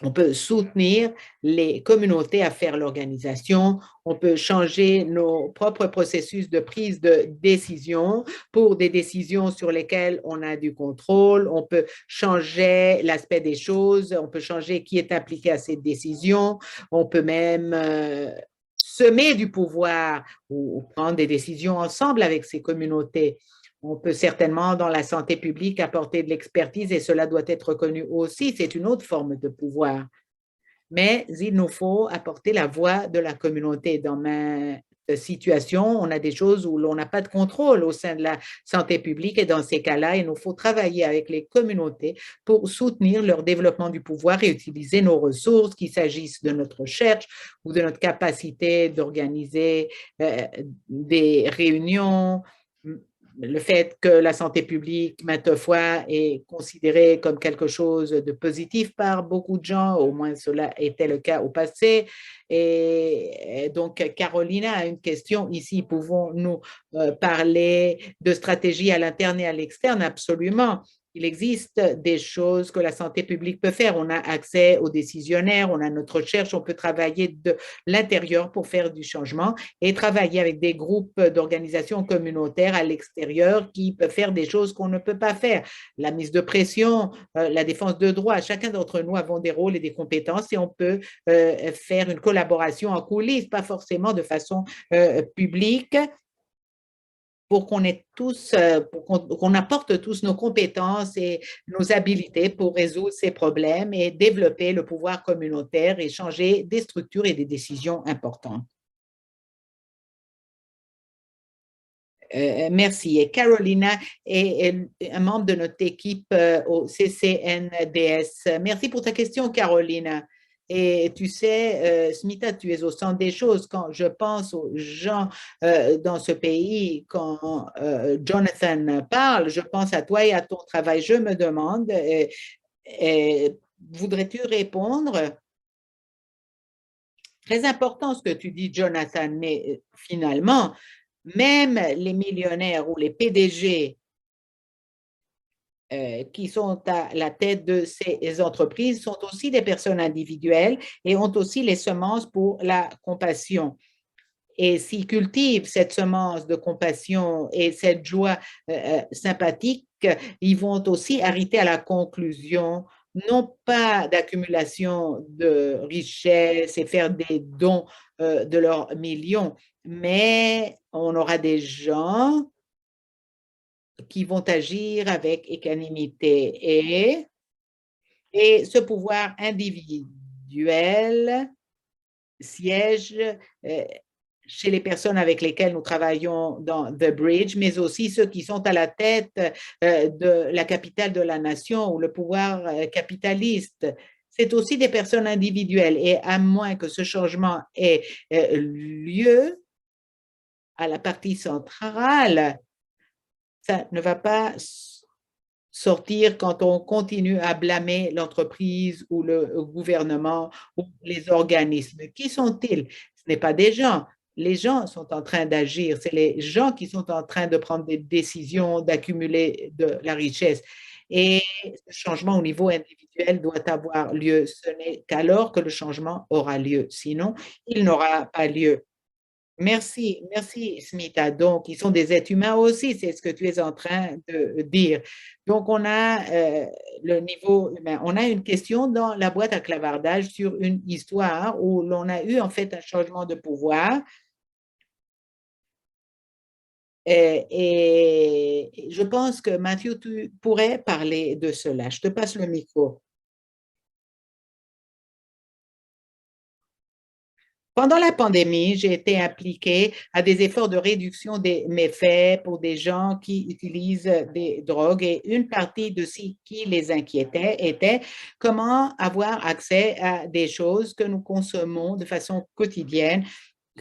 On peut soutenir les communautés à faire l'organisation. On peut changer nos propres processus de prise de décision pour des décisions sur lesquelles on a du contrôle. On peut changer l'aspect des choses. On peut changer qui est impliqué à ces décisions. On peut même semer du pouvoir ou prendre des décisions ensemble avec ces communautés. On peut certainement, dans la santé publique, apporter de l'expertise et cela doit être reconnu aussi. C'est une autre forme de pouvoir. Mais il nous faut apporter la voix de la communauté. Dans ma situation, on a des choses où l'on n'a pas de contrôle au sein de la santé publique et dans ces cas-là, il nous faut travailler avec les communautés pour soutenir leur développement du pouvoir et utiliser nos ressources, qu'il s'agisse de notre recherche ou de notre capacité d'organiser des réunions, le fait que la santé publique, maintes fois, est considérée comme quelque chose de positif par beaucoup de gens, au moins cela était le cas au passé. Et donc, Carolina a une question ici. Pouvons-nous parler de stratégie à l'interne et à l'externe? Absolument. Il existe des choses que la santé publique peut faire. On a accès aux décisionnaires, on a notre recherche, on peut travailler de l'intérieur pour faire du changement et travailler avec des groupes d'organisations communautaires à l'extérieur qui peuvent faire des choses qu'on ne peut pas faire. La mise de pression, la défense de droits, chacun d'entre nous avons des rôles et des compétences et on peut faire une collaboration en coulisses, pas forcément de façon publique, pour qu'on ait tous, pour qu'on apporte tous nos compétences et nos habilités pour résoudre ces problèmes et développer le pouvoir communautaire et changer des structures et des décisions importantes. Merci. Et Carolina est un membre de notre équipe au CCNDS. Merci pour ta question, Carolina. Et tu sais, Smita, tu es au centre des choses. Quand je pense aux gens dans ce pays, quand Jonathan parle, je pense à toi et à ton travail. Je me demande, voudrais-tu répondre? Très important ce que tu dis, Jonathan, mais finalement, même les millionnaires ou les PDG qui sont à la tête de ces entreprises sont aussi des personnes individuelles et ont aussi les semences pour la compassion. Et s'ils cultivent cette semence de compassion et cette joie sympathique, ils vont aussi arriver à la conclusion, non pas d'accumulation de richesses et faire des dons de leurs millions, mais on aura des gens qui vont agir avec équanimité et ce pouvoir individuel siège chez les personnes avec lesquelles nous travaillons dans The Bridge, mais aussi ceux qui sont à la tête de la capitale de la nation ou le pouvoir capitaliste. C'est aussi des personnes individuelles et à moins que ce changement ait lieu à la partie centrale, ça ne va pas sortir quand on continue à blâmer l'entreprise ou le gouvernement ou les organismes. Qui sont-ils? Ce n'est pas des gens. Les gens sont en train d'agir. C'est les gens qui sont en train de prendre des décisions, d'accumuler de la richesse. Et ce changement au niveau individuel doit avoir lieu. Ce n'est qu'alors que le changement aura lieu. Sinon, il n'aura pas lieu. Merci, merci, Smita. Donc, ils sont des êtres humains aussi, c'est ce que tu es en train de dire. Donc, on a le niveau humain. On a une question dans la boîte à clavardage sur une histoire où l'on a eu en fait un changement de pouvoir. Et je pense que Mathieu, tu pourrais parler de cela. Je te passe le micro. Pendant la pandémie, j'ai été impliquée à des efforts de réduction des méfaits pour des gens qui utilisent des drogues et une partie de ce qui les inquiétait était comment avoir accès à des choses que nous consommons de façon quotidienne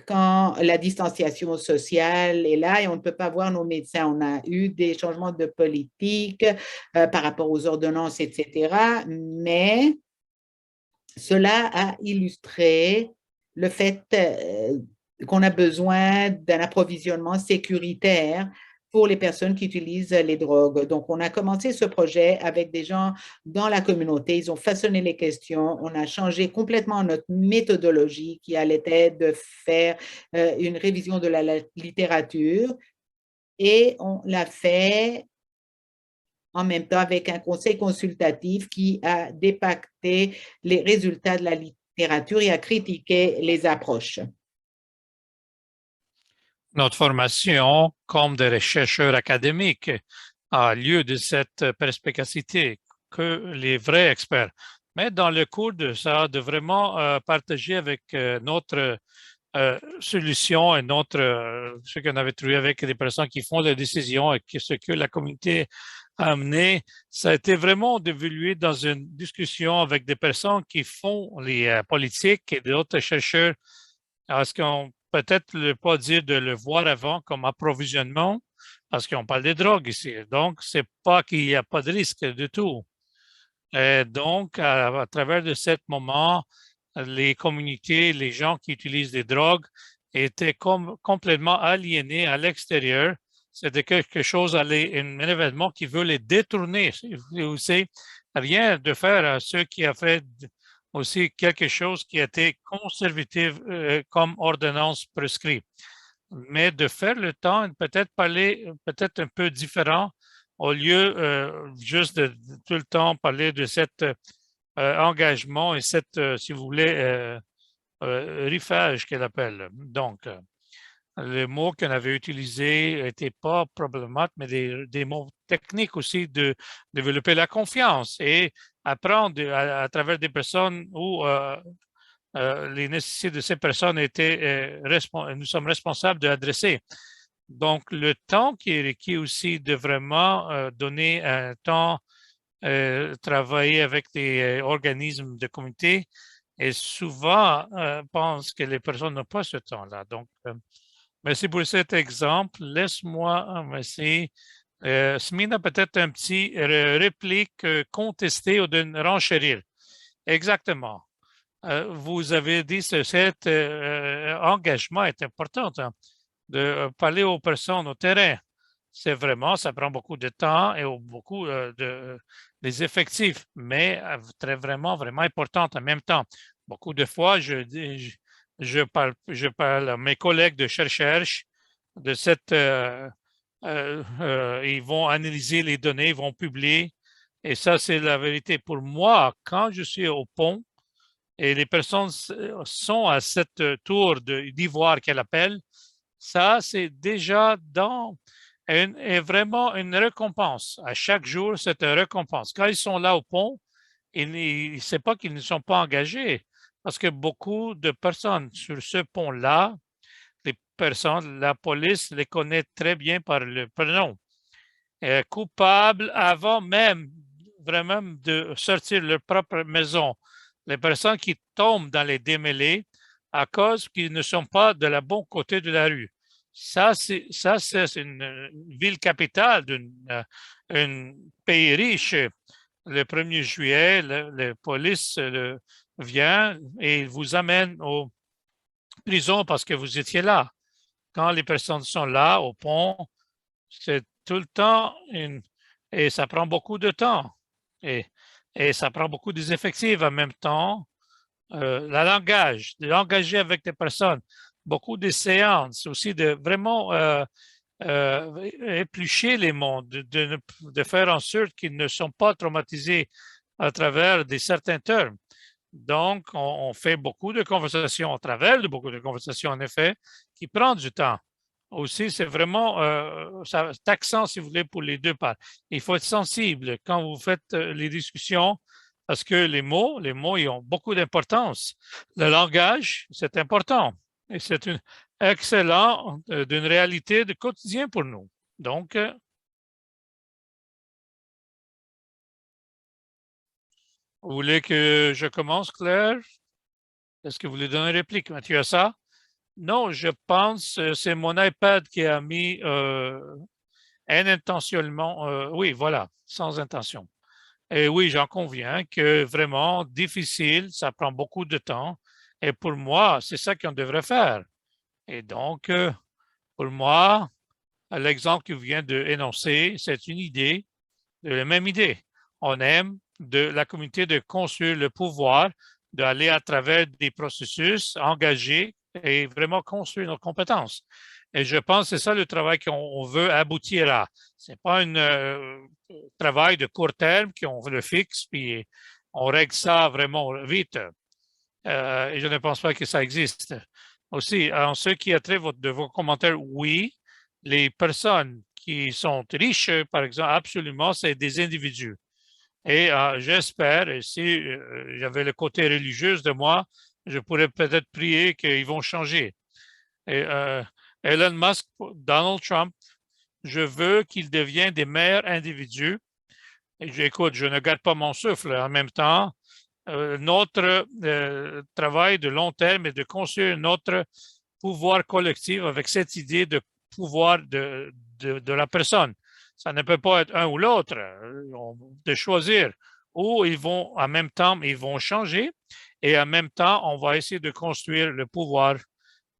quand la distanciation sociale est là et on ne peut pas voir nos médecins. On a eu des changements de politique par rapport aux ordonnances, etc. Mais cela a illustré le fait qu'on a besoin d'un approvisionnement sécuritaire pour les personnes qui utilisent les drogues. Donc, on a commencé ce projet avec des gens dans la communauté. Ils ont façonné les questions. On a changé complètement notre méthodologie qui allait être de faire une révision de la littérature et on l'a fait en même temps avec un conseil consultatif qui a dépacté les résultats de la littérature et a critiqué les approches. Notre formation, comme des chercheurs académiques, a lieu de cette perspicacité que les vrais experts. Mais dans le cours de ça, de vraiment partager avec notre solution, une autre, ce qu'on avait trouvé avec des personnes qui font les décisions et ce que la communauté a amené, ça a été vraiment d'évoluer dans une discussion avec des personnes qui font les politiques et d'autres chercheurs. Est-ce qu'on peut-être ne pas dire de le voir avant comme approvisionnement, parce qu'on parle des drogues ici. Donc, c'est pas qu'il n'y a pas de risque du tout. Et donc, à travers de ce moment, les communautés, les gens qui utilisent des drogues étaient complètement aliénés à l'extérieur. C'était quelque chose, un événement qui veut les détourner. C'est rien de faire à ceux qui ont fait aussi quelque chose qui était conservatif comme ordonnance prescrite. Mais de faire le temps, peut-être parler peut-être un peu différent, au lieu juste de tout le temps parler de cet engagement et cette, si vous voulez, riffage qu'elle appelle. Donc, le mot qu'on avait utilisé n'était pas problématique, mais des mots techniques aussi de développer la confiance et apprendre à travers des personnes où les nécessités de ces personnes étaient, nous sommes responsables d'adresser. Donc, le temps qui est requis aussi de vraiment donner un temps, travailler avec des organismes de communauté, et souvent, pense que les personnes n'ont pas ce temps-là. Donc, merci pour cet exemple. Laisse-moi essayer. Smina, peut-être un petit réplique contestée ou de renchérir. Exactement. Vous avez dit que cet engagement est important, hein, de parler aux personnes au terrain. C'est vraiment, ça prend beaucoup de temps et beaucoup des effectifs, mais très vraiment, vraiment important en même temps. Beaucoup de fois, je parle à mes collègues de cherche de cette, ils vont analyser les données, ils vont publier, et ça, c'est la vérité. Pour moi, quand je suis au pont, et les personnes sont à cette tour d'ivoire qu'elle appelle, ça, c'est déjà est vraiment une récompense. À chaque jour, c'est une récompense. Quand ils sont là au pont, c'est pas qu'ils ne sont pas engagés, parce que beaucoup de personnes sur ce pont-là, les personnes, la police les connaît très bien par le prénom. Coupables avant même vraiment de sortir de leur propre maison. Les personnes qui tombent dans les démêlés à cause qu'ils ne sont pas de la bon côté de la rue. Ça, c'est une ville capitale d'un pays riche. Le 1er juillet, la police vient et vous amène aux prisons parce que vous étiez là. Quand les personnes sont là au pont, c'est tout le temps et ça prend beaucoup de temps. Et, et ça prend beaucoup des effectifs en même temps. De l'engager avec des personnes, beaucoup de séances, aussi de vraiment éplucher les mondes, de faire en sorte qu'ils ne sont pas traumatisés à travers des certains termes. Donc, on fait beaucoup de conversations à travers de beaucoup de conversations, en effet, qui prend du temps. Aussi, c'est vraiment taxant, si vous voulez, pour les deux parts. Il faut être sensible quand vous faites les discussions parce que les mots, ils ont beaucoup d'importance. Le langage, c'est important et c'est une excellent d'une réalité de quotidien pour nous. Donc, vous voulez que je commence, Claire? Est-ce que vous voulez donner une réplique, Mathieu, à ça? Non, je pense c'est mon iPad qui a mis intentionnellement, oui, voilà, sans intention. Et oui, j'en conviens que vraiment difficile, ça prend beaucoup de temps. Et pour moi, c'est ça qu'on devrait faire. Et donc, pour moi, l'exemple que vous venez d'énoncer, c'est une idée, la même idée. On aime de la communauté de construire le pouvoir, d'aller à travers des processus engagés et vraiment construire nos compétences. Et je pense que c'est ça le travail qu'on veut aboutir à. Ce n'est pas un travail de court terme qu'on le fixe, puis on règle ça vraiment vite. Et je ne pense pas que ça existe. Aussi, en ce qui a trait de vos commentaires, oui, les personnes qui sont riches, par exemple, absolument, c'est des individus. Et j'espère, et si j'avais le côté religieux de moi, je pourrais peut-être prier qu'ils vont changer. Et, Elon Musk, Donald Trump, je veux qu'ils deviennent des meilleurs individus. Et écoute, je ne garde pas mon souffle. En même temps, notre travail de long terme est de construire notre pouvoir collectif avec cette idée de pouvoir de la personne. Ça ne peut pas être un ou l'autre, de choisir. Ou ils vont, en même temps, ils vont changer et en même temps, on va essayer de construire le pouvoir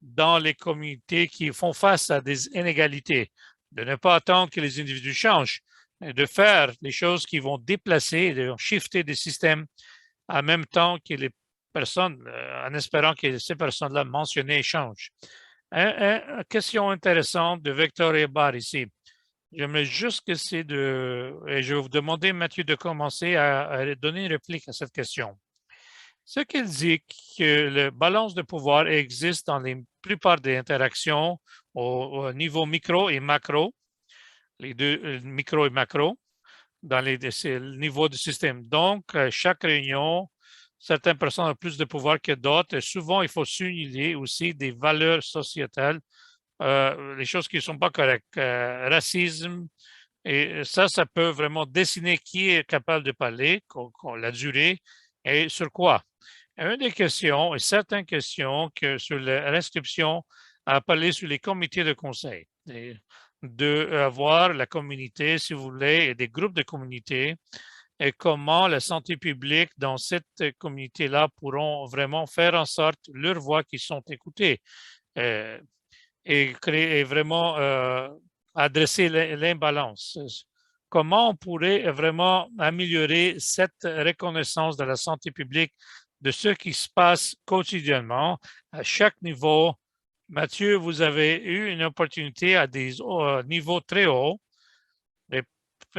dans les communautés qui font face à des inégalités, de ne pas attendre que les individus changent, mais de faire les choses qui vont déplacer, de shifter des systèmes en même temps que les personnes, en espérant que ces personnes-là mentionnées changent. Une question intéressante de Victoria Barr ici. J'aimerais juste que c'est de, et je vais vous demander, Mathieu, de commencer à donner une réplique à cette question. Ce qu'elle dit que la balance de pouvoir existe dans la plupart des interactions au niveau micro et macro, les deux micro et macro, dans les niveaux du système. Donc, chaque réunion, certaines personnes ont plus de pouvoir que d'autres. Et souvent, il faut souligner aussi des valeurs sociétales, les choses qui ne sont pas correctes, racisme. Et ça peut vraiment dessiner qui est capable de parler, la durée et sur quoi. Une des questions, et certaines questions que sur la restriction à parler sur les comités de conseil, d'avoir la communauté, si vous voulez, et des groupes de communauté, et comment la santé publique dans cette communauté-là pourront vraiment faire en sorte leurs voix qui sont écoutées et créer et vraiment adresser l'imbalance. Comment on pourrait vraiment améliorer cette reconnaissance de la santé publique de ce qui se passe quotidiennement à chaque niveau. Mathieu, vous avez eu une opportunité à des niveaux très hauts. Et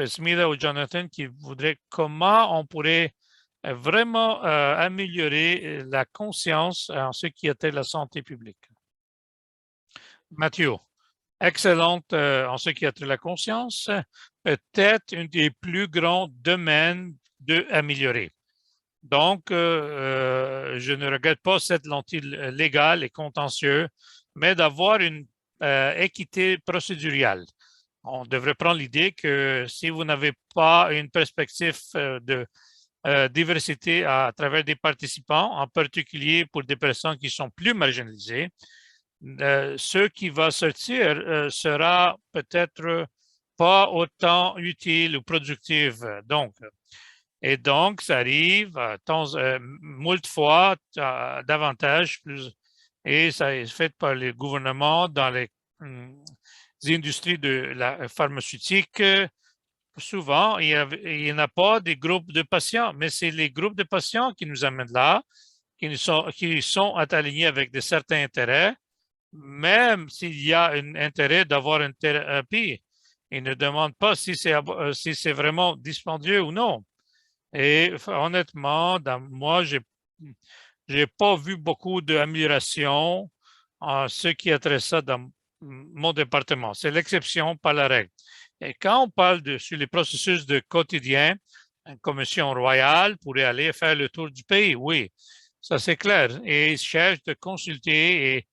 Smida ou Jonathan qui voudraient comment on pourrait vraiment améliorer la conscience en ce qui était la santé publique. Mathieu, excellente en ce qui a trait à la conscience, peut-être un des plus grands domaines de améliorer. Donc, je ne regrette pas cette lentille légale et contentieuse, mais d'avoir une équité procédurale. On devrait prendre l'idée que si vous n'avez pas une perspective de diversité à travers des participants, en particulier pour des personnes qui sont plus marginalisées, ce qui va sortir sera peut-être pas autant utile ou productif. Et donc, ça arrive moult fois davantage, et ça est fait par les gouvernements dans les industries de la pharmaceutique. Souvent, il n'y en a pas des groupes de patients, mais c'est les groupes de patients qui nous amènent là, qui sont alignés avec de certains intérêts, même s'il y a un intérêt d'avoir une thérapie. Ils ne demandent pas si c'est vraiment dispendieux ou non. Et honnêtement, moi, je n'ai pas vu beaucoup d'amélioration en ce qui a trait ça dans mon département. C'est l'exception, pas la règle. Et quand on parle sur les processus de quotidien, une commission royale pourrait aller faire le tour du pays, oui, ça c'est clair. Et ils cherchent de consulter,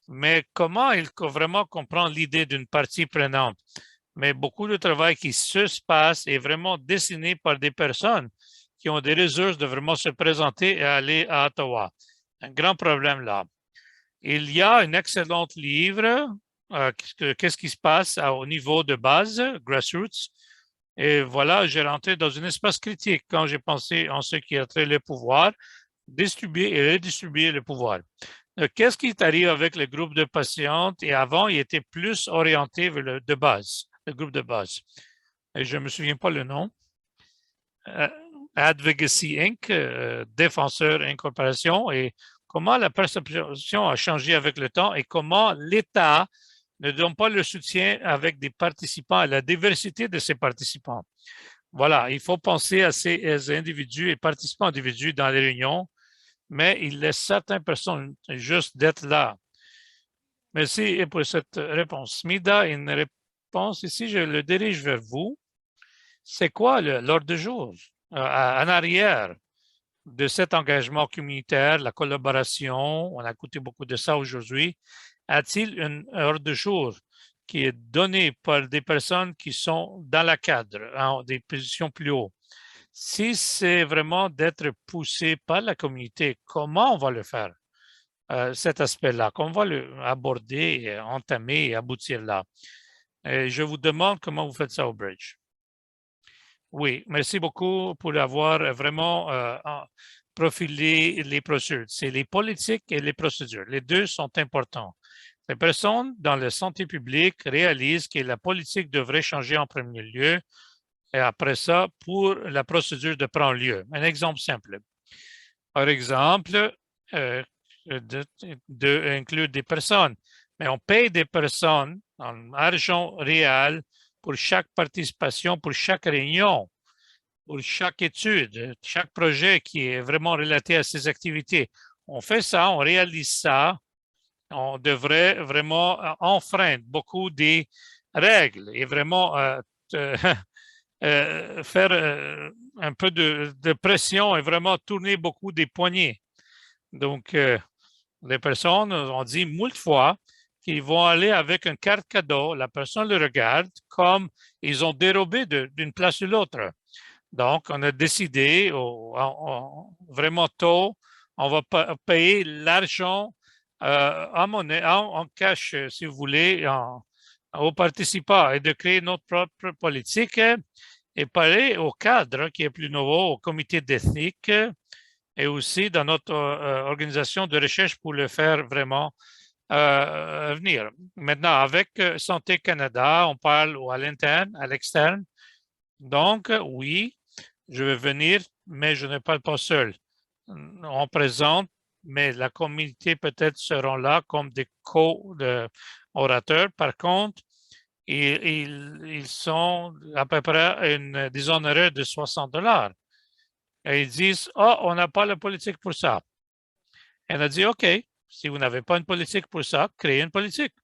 mais comment il faut vraiment comprendre l'idée d'une partie prenante? Mais beaucoup de travail qui se passe est vraiment dessiné par des personnes qui ont des ressources de vraiment se présenter et aller à Ottawa. Un grand problème là. Il y a un excellent livre, qu'est-ce qui se passe au niveau de base, grassroots. Et voilà, j'ai rentré dans un espace critique quand j'ai pensé en ce qui a trait le pouvoir, distribuer et redistribuer le pouvoir. Qu'est-ce qui arrive avec le groupe de patientes? Et avant, il était plus orienté vers le groupe de base. Et je ne me souviens pas le nom. Advocacy Inc., Défenseur Incorporation, et comment la perception a changé avec le temps et comment l'État ne donne pas le soutien avec des participants, à la diversité de ces participants. Voilà, il faut penser à ces individus et participants individus dans les réunions, mais il laisse certaines personnes juste d'être là. Merci pour cette réponse. Smida, une réponse ici, je le dirige vers vous. C'est quoi l'ordre du jour en arrière de cet engagement communautaire, la collaboration? On a écouté beaucoup de ça aujourd'hui. A-t-il une heure de jour qui est donnée par des personnes qui sont dans la cadre, en des positions plus hautes? Si c'est vraiment d'être poussé par la communauté, comment on va le faire, cet aspect-là? Comment on va l'aborder, entamer et aboutir là? Et je vous demande comment vous faites ça au Bridge. Oui, merci beaucoup pour avoir vraiment profilé les procédures. C'est les politiques et les procédures. Les deux sont importants. Les personnes dans la santé publique réalisent que la politique devrait changer en premier lieu et après ça, pour la procédure de prendre lieu. Un exemple simple. Par exemple, inclure des personnes, mais on paye des personnes en argent réel pour chaque participation, pour chaque réunion, pour chaque étude, chaque projet qui est vraiment relaté à ces activités. On fait ça, on réalise ça, on devrait vraiment enfreindre beaucoup des règles et vraiment faire un peu de pression et vraiment tourner beaucoup des poignets. Donc, les personnes ont dit moult fois qu'ils vont aller avec une carte cadeau. La personne le regarde comme ils ont dérobé d'une place à l'autre. Donc, on a décidé vraiment tôt, on va payer l'argent en monnaie, en cash, si vous voulez, aux participants et de créer notre propre politique et parler au cadre qui est plus nouveau, au comité d'éthique et aussi dans notre organisation de recherche pour le faire vraiment venir. Maintenant, avec Santé Canada, on parle à l'interne, à l'externe. Donc, oui, je vais venir, mais je ne parle pas seul. On présente, mais la communauté peut-être seront là comme des co-orateurs. Par contre, ils sont à peu près des honoraires de 60 $. Et ils disent, oh, on n'a pas la politique pour ça. Et on a dit, OK, si vous n'avez pas une politique pour ça, créez une politique.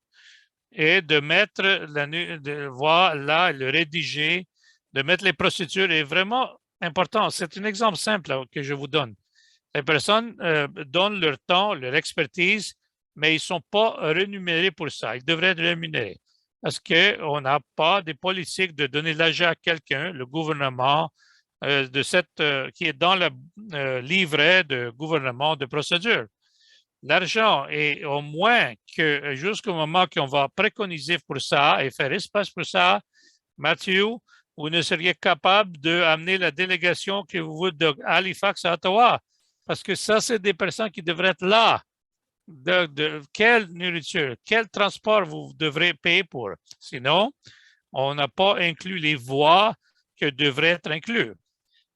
Et de mettre de voir là, le rédiger, de mettre les procédures est vraiment important. C'est un exemple simple que je vous donne. Les personnes donnent leur temps, leur expertise, mais ils ne sont pas rémunérés pour ça. Ils devraient être rémunérés parce qu'on n'a pas de politique de donner l'argent à quelqu'un, le gouvernement, qui est dans le livret de gouvernement de procédure. L'argent est au moins que jusqu'au moment qu'on va préconiser pour ça et faire espace pour ça, Mathieu, vous ne seriez capable d'amener la délégation que vous voulez de Halifax à Ottawa, parce que ça, c'est des personnes qui devraient être là. Quelle nourriture, quel transport vous devrez payer pour? Sinon, on n'a pas inclus les voies que devraient être inclus.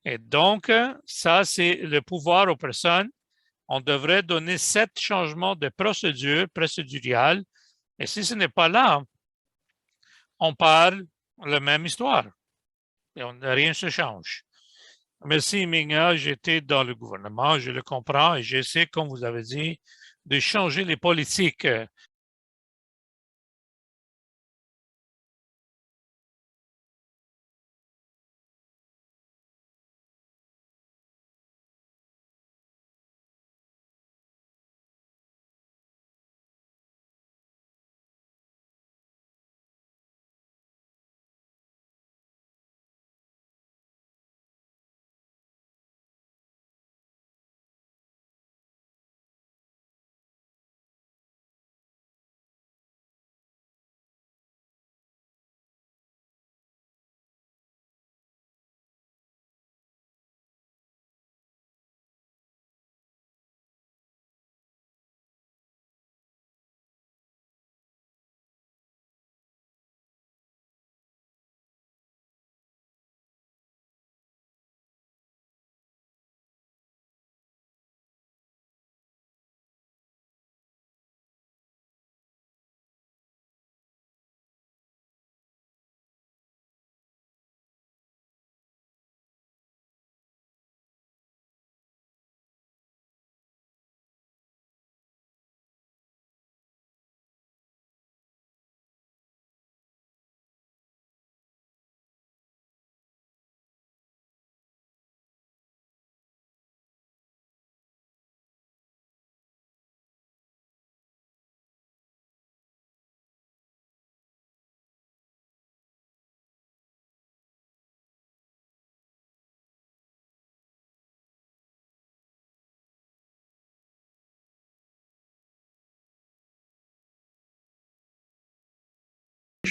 Et donc, ça, c'est le pouvoir aux personnes. On devrait donner 7 changements de procéduriale. Et si ce n'est pas là, on parle la même histoire. Et rien ne se change. Merci, Minga. J'étais dans le gouvernement, je le comprends et j'essaie, comme vous avez dit, de changer les politiques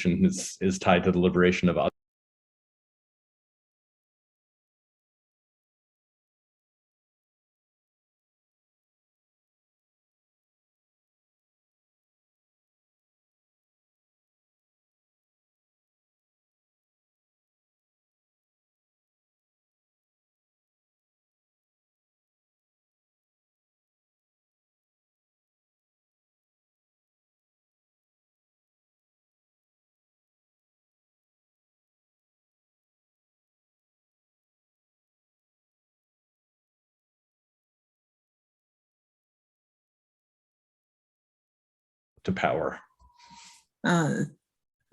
liberation is tied to the liberation of others. To power.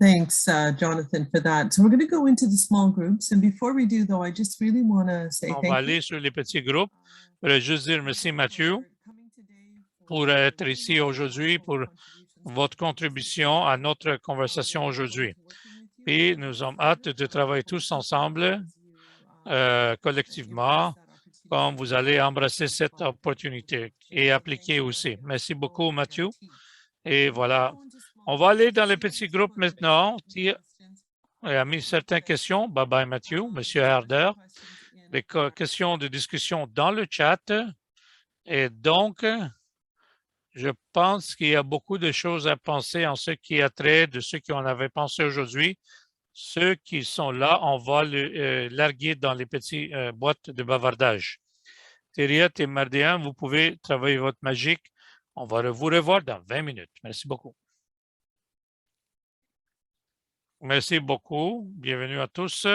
Thanks, Jonathan, for that. So we're going to go into the small groups. And before we do, though, I just really want to say On va aller sur les petits groupes. Je voudrais juste dire merci, Mathieu, pour être ici aujourd'hui, pour votre contribution à notre conversation aujourd'hui. Et nous avons hâte de travailler tous ensemble, collectivement, comme vous allez embrasser cette opportunité et appliquer aussi. Merci beaucoup, Mathieu. Et voilà, on va aller dans les petits groupes maintenant. Il a mis certaines questions. Bye-bye, Mathieu. Monsieur Harder. Des questions de discussion dans le chat. Et donc, je pense qu'il y a beaucoup de choses à penser en ce qui a trait de ceux qui en avaient pensé aujourd'hui. Ceux qui sont là, on va le larguer dans les petites boîtes de bavardage. Thériat et Mardéan, vous pouvez travailler votre magique. On va vous revoir dans 20 minutes. Merci beaucoup. Merci beaucoup. Bienvenue à tous.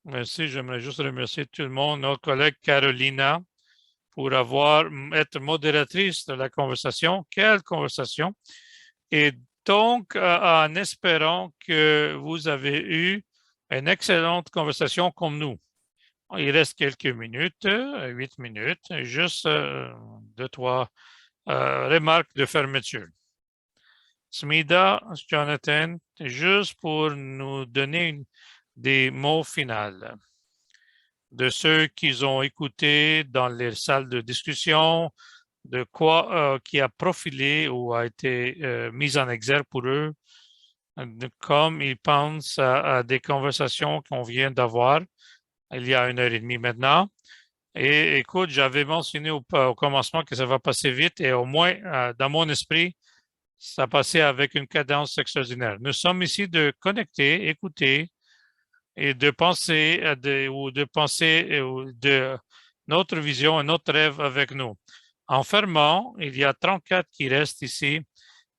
Merci. J'aimerais juste remercier tout le monde, notre collègue Carolina, pour être modératrice de la conversation. Quelle conversation! Et donc, en espérant que vous avez eu une excellente conversation comme nous. Il reste quelques minutes, 8 minutes, juste 2-3 remarques de fermeture. Smida, Jonathan, juste pour nous donner des mots finaux de ceux qu'ils ont écoutés dans les salles de discussion, de quoi qui a profilé ou a été mis en exergue pour eux, comme ils pensent à des conversations qu'on vient d'avoir il y a 1h30 maintenant. Et écoute, j'avais mentionné au commencement que ça va passer vite et au moins, dans mon esprit, ça passait avec une cadence extraordinaire. Nous sommes ici de connecter, écouter et de penser de notre vision et notre rêve avec nous. En fermant, il y a 34 qui restent ici.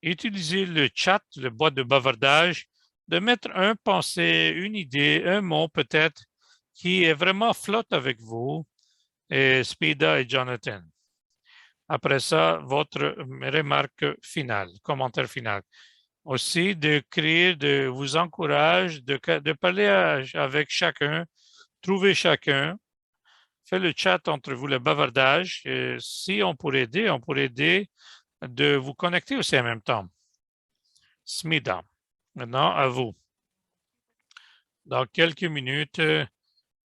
Utilisez le chat, le boîte de bavardage, de mettre un pensée, une idée, un mot peut-être qui est vraiment flotte avec vous, et Spida et Jonathan. Après ça, votre remarque finale, commentaire final. Aussi, de vous encourage de parler avec chacun, trouver chacun, faire le chat entre vous, le bavardage. Et si on pourrait aider de vous connecter aussi en même temps. Smida, maintenant à vous. Dans quelques minutes,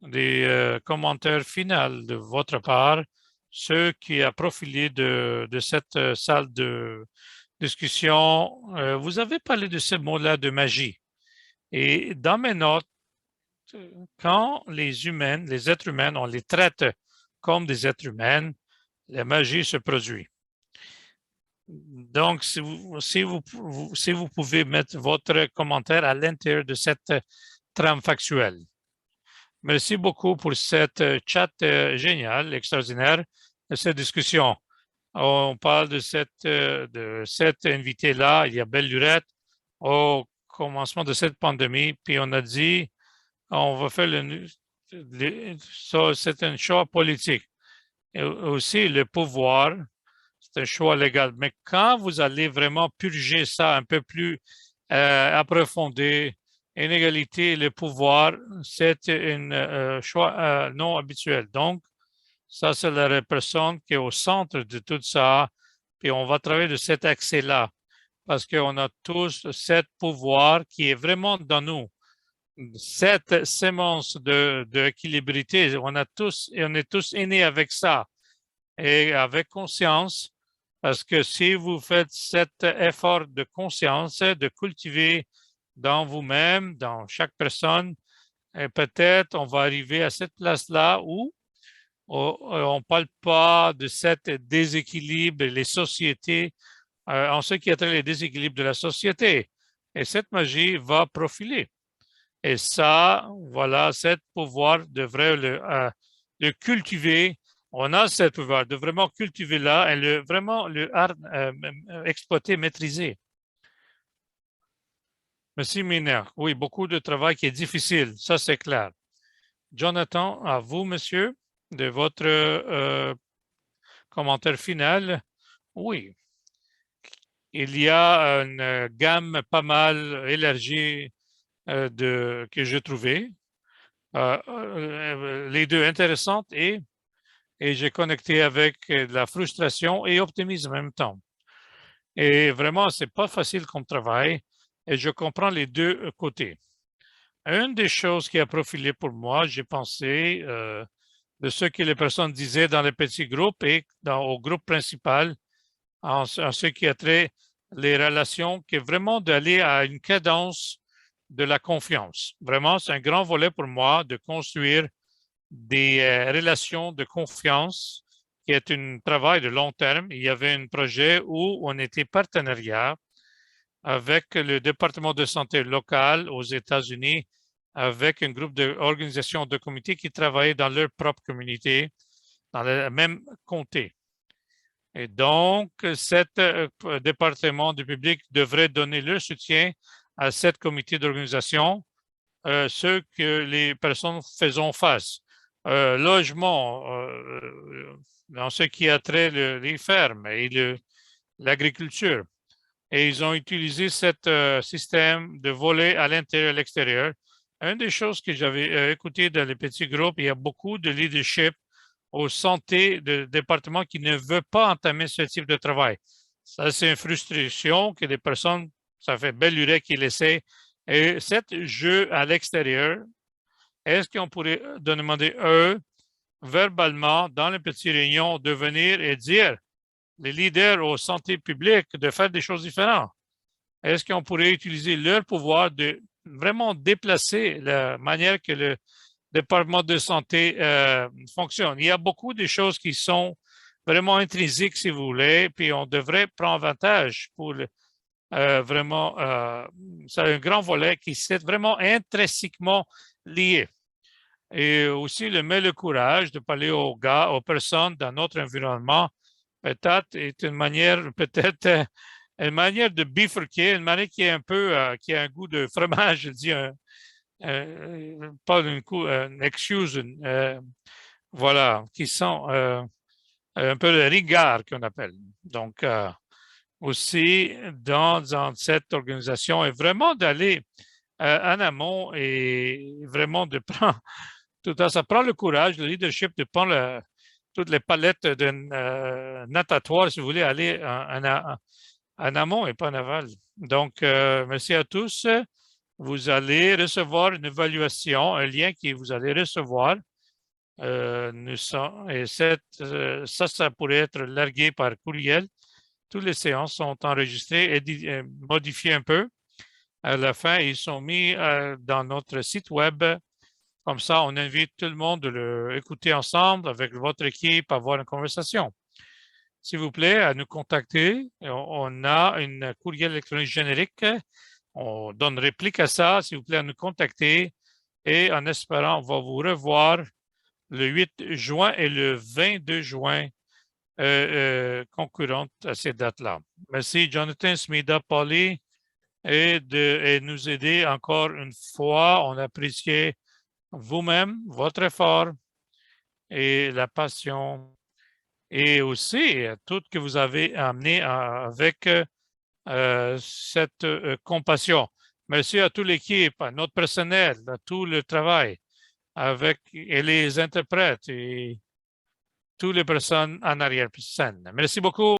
des commentaires finaux de votre part, ceux qui a profilé de cette salle de discussion. Vous avez parlé de ce mot-là de magie. Et dans mes notes, quand les êtres humains, on les traite comme des êtres humains, la magie se produit. Donc, si vous pouvez mettre votre commentaire à l'intérieur de cette trame factuelle. Merci beaucoup pour cette chat génial, extraordinaire, de cette discussion. On parle de cette invitée-là, il y a belle lurette, au commencement de cette pandémie, puis on a dit, on va faire ça, c'est un choix politique. Et aussi, le pouvoir, c'est un choix légal. Mais quand vous allez vraiment purger ça un peu plus approfondi, inégalité, le pouvoir, c'est un choix non habituel. Donc, ça, c'est la personne qui est au centre de tout ça. Puis on va travailler de cet accès-là parce qu'on a tous ce pouvoir qui est vraiment dans nous. Cette sémence d'équilibrité, on est tous nés avec ça et avec conscience. Parce que si vous faites cet effort de conscience, de cultiver dans vous-même, dans chaque personne. Et peut-être on va arriver à cette place-là où on ne parle pas de cet déséquilibre, les sociétés, en ce qui a trait les déséquilibres de la société. Et cette magie va profiler. Et ça, voilà, ce pouvoir devrait le cultiver. On a ce pouvoir de vraiment cultiver là et vraiment le exploiter, maîtriser. Merci, Miner. Oui, beaucoup de travail qui est difficile, ça c'est clair. Jonathan, à vous, monsieur, de votre commentaire final. Oui, il y a une gamme pas mal élargie que j'ai trouvée. Les deux intéressantes et j'ai connecté avec de la frustration et optimisme en même temps. Et vraiment, c'est pas facile comme travail et je comprends les deux côtés. Une des choses qui a profilé pour moi, j'ai pensé de ce que les personnes disaient dans les petits groupes et au groupe principal en ce qui a trait les relations, qui est vraiment d'aller à une cadence de la confiance. Vraiment, c'est un grand volet pour moi de construire des relations de confiance qui est un travail de long terme. Il y avait un projet où on était partenariat avec le département de santé local aux États-Unis, avec un groupe d'organisations de comités qui travaillaient dans leur propre communauté, dans le même comté. Et donc, cet département du public devrait donner leur soutien à cette comité d'organisation, ce que les personnes faisant face. Logement, dans ce qui a trait les fermes et l'agriculture. Et ils ont utilisé ce système de volet à l'intérieur et à l'extérieur. Une des choses que j'avais écouté dans les petits groupes, il y a beaucoup de leadership aux santé de département qui ne veut pas entamer ce type de travail. Ça, c'est une frustration que les personnes, ça fait belle lurette qu'ils essaient. Et cet jeu à l'extérieur, est-ce qu'on pourrait demander eux, verbalement, dans les petites réunions, de venir et dire les leaders aux santé publique de faire des choses différentes? Est-ce qu'on pourrait utiliser leur pouvoir de vraiment déplacer la manière que le département de santé fonctionne? Il y a beaucoup de choses qui sont vraiment intrinsiques, si vous voulez, puis on devrait prendre avantage pour vraiment, c'est un grand volet qui est vraiment intrinsèquement lié. Et aussi, le courage de parler aux gars, aux personnes dans notre environnement, peut-être est une manière, une manière de bifurquer, une manière qui est un peu, qui a un goût de fromage, je dis, pas une excuse, voilà, qui sont un peu de rigueur qu'on appelle. Donc, aussi, dans cette organisation, et vraiment d'aller en amont et vraiment de prendre, tout à ça prend le courage, le leadership de prendre toutes les palettes natatoires, si vous voulez, aller en amont et pas en aval. Donc, merci à tous. Vous allez recevoir une évaluation, un lien que vous allez recevoir. Et ça pourrait être largué par courriel. Toutes les séances sont enregistrées et modifiées un peu. À la fin, ils sont mis dans notre site web. Comme ça, on invite tout le monde de l'écouter ensemble avec votre équipe, à avoir une conversation. S'il vous plaît, à nous contacter. On a une courriel électronique générique. On donne réplique à ça. S'il vous plaît, à nous contacter. Et en espérant, on va vous revoir le 8 juin et le 22 juin concurrentes à ces dates-là. Merci, Jonathan, Smida, Polly, et nous aider encore une fois. On apprécie vous-même, votre effort et la passion et aussi tout ce que vous avez amené avec cette compassion. Merci à toute l'équipe, à notre personnel, à tout le travail et les interprètes et toutes les personnes en arrière-scène. Merci beaucoup.